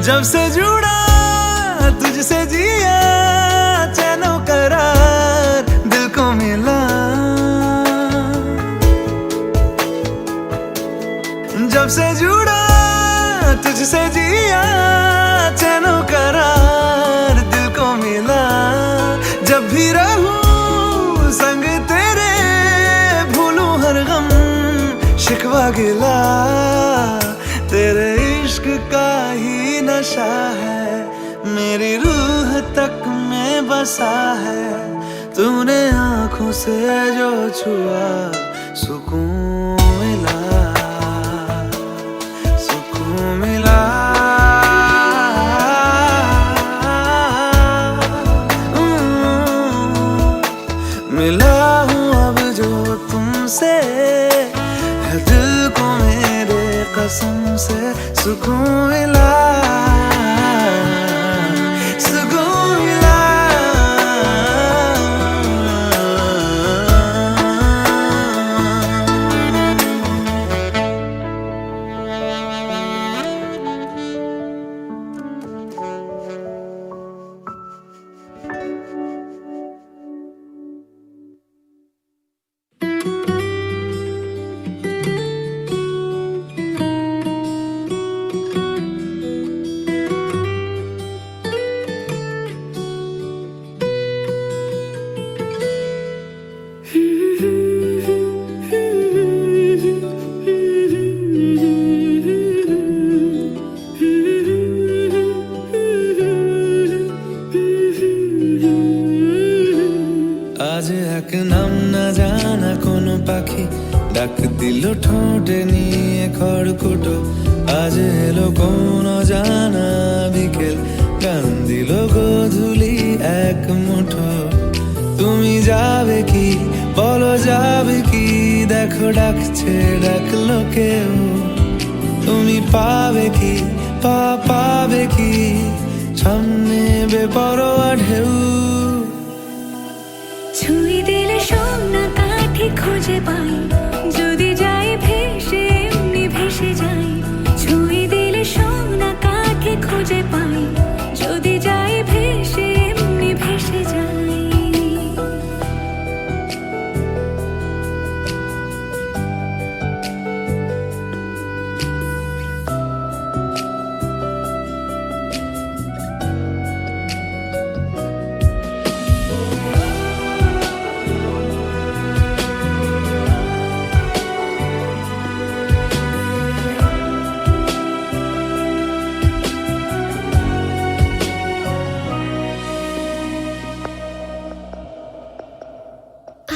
जब से जुड़ा तुझसे जिया, चैनो करार दिल को मिला। जब से जुड़ा तुझसे जिया, चैनो करार दिल को मिला। जब भी रहूं संग तेरे, भूलूं हर गम शिकवा गिला। तेरे इश्क का ही नशा है, मेरी रूह तक में बसा है। तूने आँखों से जो छुआ, सुकून मिला, सुकून मिला। मिला हूँ अब जो तुमसे, है दिल को मेरे कसम से सुकून मिला, सुकून मिला। ডাক দিল ঠোঁটে নিয়ে খড়কুটো, আজ এলো কোন জানা বিকেল, গান দিল গোধূলি এক মুঠো। তুমি যাবে কি বলো যাবে কি, দেখো ডাকছে ডাকলো কেউ। তুমি পাবে কি পাবে কি, সামনে বেপরোয়া ঢেউ। ছুঁয়ে দিলে সোনা কাঠি খুঁজে পাই, যদি যাই ভেসে এমনি ভেসে যাই। ছুঁয়ে দিলে সোনা কাঠি খুঁজে পাই, যদি যাই ভেসে এমনি ভেসে যাই।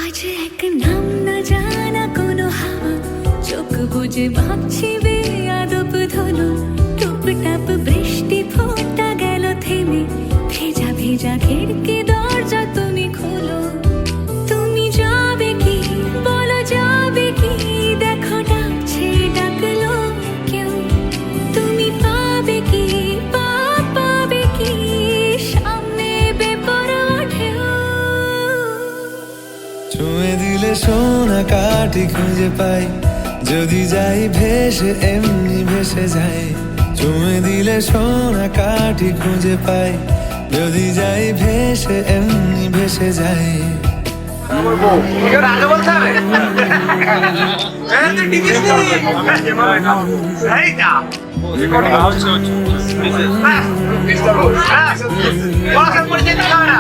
আজ এক নাম না জানা কোনো হাওয়া, চোখ বুঝে ভাবছি বেয়াদব ধনু। টুপ টাপ বৃষ্টি ফোঁটা গেল থেমে, ভেজা ভেজা খিড়কি দরজা তুমি খোলো। তুমি যাবে কি বলো যাবে কি, দেখো ডাকছে ডাকলো কেউ। তুমি পাবে কি পাবে কি, সামনে বেপরোয়া ঢেউ। ছুঁয়ে দিলে সোনা কাঠি খুঁজে পাই, যদি যাই ভেসে এমনি ভেসে যাই। ছুঁয়ে দিলে সোনা কাঠি খুঁজে পাই, যদি যাই ভেসে এমনি ভেসে যাই। আমার বউ এর আগে বলতে হবে তুই টিকিস নি এই যা রেকর্ডিং হচ্ছে মিস্টার বস বস পরিচয় দাও না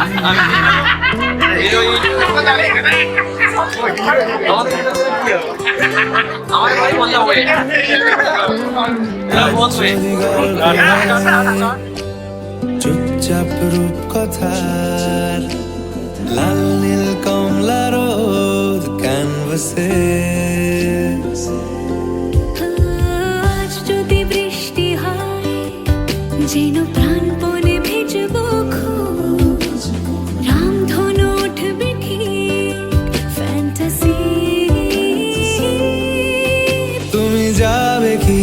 আমার ভাই বন্ধ হবে চুপচাপ রূপ কথার, লাল নীল কমলা রোদ ক্যানভাসে। আজ যদি বৃষ্টি হয়, যেন প্রাণপণে ভিজবো খোঁজ। রামধনু উঠবে ঠিক ফ্যান্টাসি। তুমি যাবে কি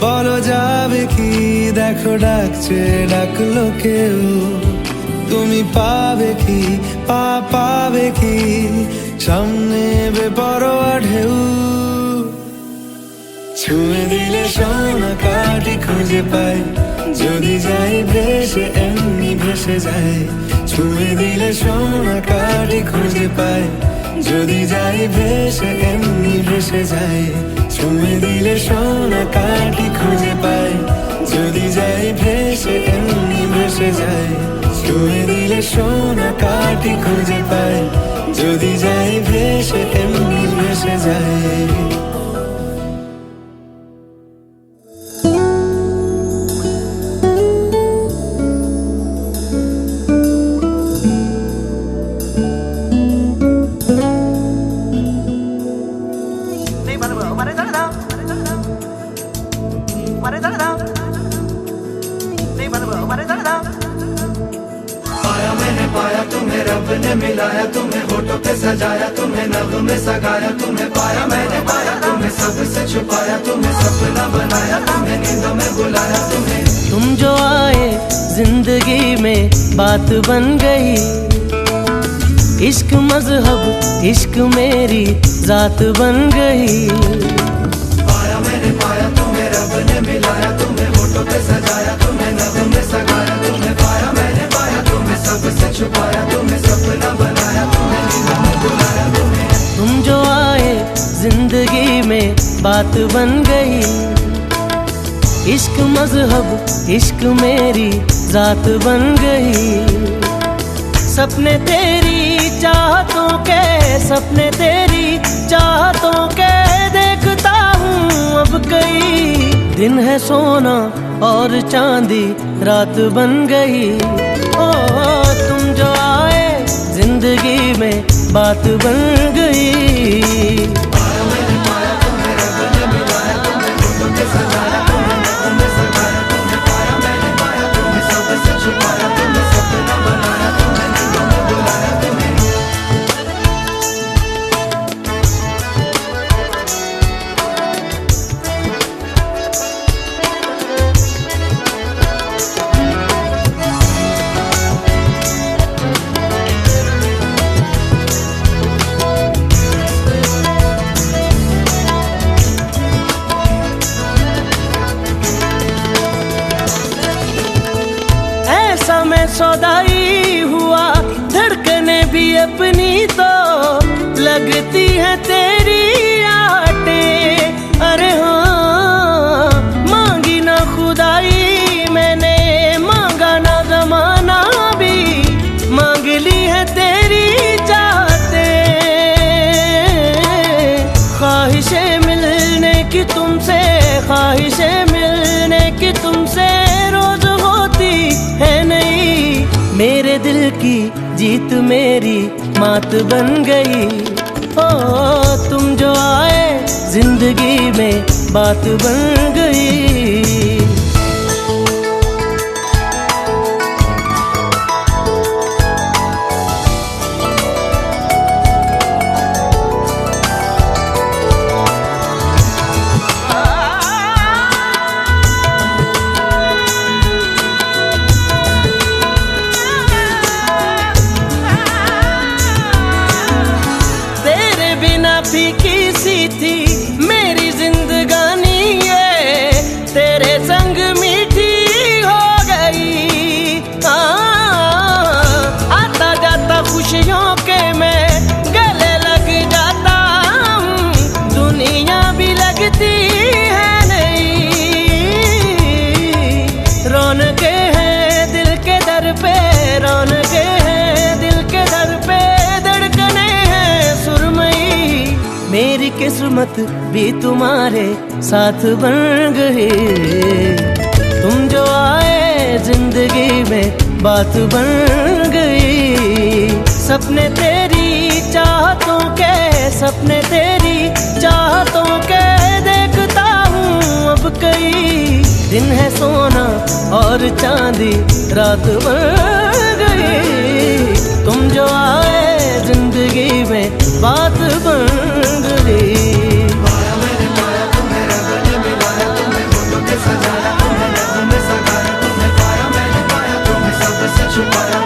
বলো যাবে কি, দেখো ডাকছে ডাকলো কেউ। তুমি পাবে কি পাবে কি, সামনে বেপরোয়া ঢেউ। ছুঁয়ে দিলে সোনা কাঠি খুঁজে পাই, যদি যাই ভেসে এমনি ভেসে যাই। ছুঁয়ে দিলে সোনা কাঠি খুঁজে পাই, যদি যাই ভেসে এমনি ভেসে যাই। ছুঁয়ে দিলে সোনা কাঠি খুঁজে পাই, যদি যাই ভেসে এমনি ভেসে যাই। ছুঁয়ে দিলে সোনা কাঠি খুঁজে পাই, যদি যাই ভেসে এমনি ভেসে যাই। पाया मैंने पाया तुम्हें, रब ने मिलाया तुम्हें, होठों पे सजाया तुम्हें, नग़्मे सगाया तुम्हें। पाया मैंने पाया तुम्हें, सबसे छुपाया तुम्हें, सपना बनाया तुम्हें, नींदों में बुलाया तुम्हें। तुम जो आए जिंदगी में बात बन गई, इश्क मजहब इश्क मेरी जात बन गई। पाया मैंने पाया तुम्हें, रब ने मिलाया तुम्हें, होठों पे सजाया तुम्हें, नग़्मे सगाया तुम्हें। पाया मैंने पाया तुम्हें, सबसे छुपाया तुम्हें, सपना बनाया तुम्हें, नींदों में बुलाया तुम्हें। तुम जो आए जिंदगी में बात बन गई, इश्क मजहब इश्क मेरी जात बन गई। सपने तेरी चाहतों के, सपने तेरी चाहतों के देखता हूँ अब कई। दिन है सोना और चांदी रात बन गई। ओ तुम जो आए जिंदगी में बात बन गई। सजाया तुम्हें, नग़्मे सगाया तुम्हें, पाया मैंने पाया तुम्हें, सबसे छुपाया भी अपनी तो लगती है तेरी आटे। अरे हाँ, मांगी ना खुदाई मैंने, मांगा ना जमाना भी, मांग ली है तेरी चाहते। ख्वाहिशें मिलने की तुमसे, ख्वाहिशें मिलने की तुमसे रोज होती है नहीं। मेरे दिल की जीत मेरी मात बन गई। ओ तुम जो आए जिंदगी में बात बन गई। फीकी सी थी मेरी जिंदगानी ये, तेरे संग मीठी हो गई। आता जाता खुशियों के मैं गले लग जाता हूँ, दुनिया भी लगती है नहीं। रौनके हैं दिल के दर पे, रौनके हैं दिल के दर पे, धड़कने हैं सुरमई। मेरी किस्मत भी तुम्हारे साथ बन गई। तुम जो आए जिंदगी में बात बन गई। सपने तेरी चाहतों के, सपने तेरी चाहतों के देखता हूँ अब कई। दिन है सोना और चांदी रात बन गई। तुम जो आए जिंदगी में बात बन गई। पाया मैंने पाया तुम्हें, रब ने मिलाया तुम्हें, होठों पे सजाया तुम्हें, नगमों में सगाया तुम्हें। पाया मैंने पाया तुम्हें, सबसे छुपाया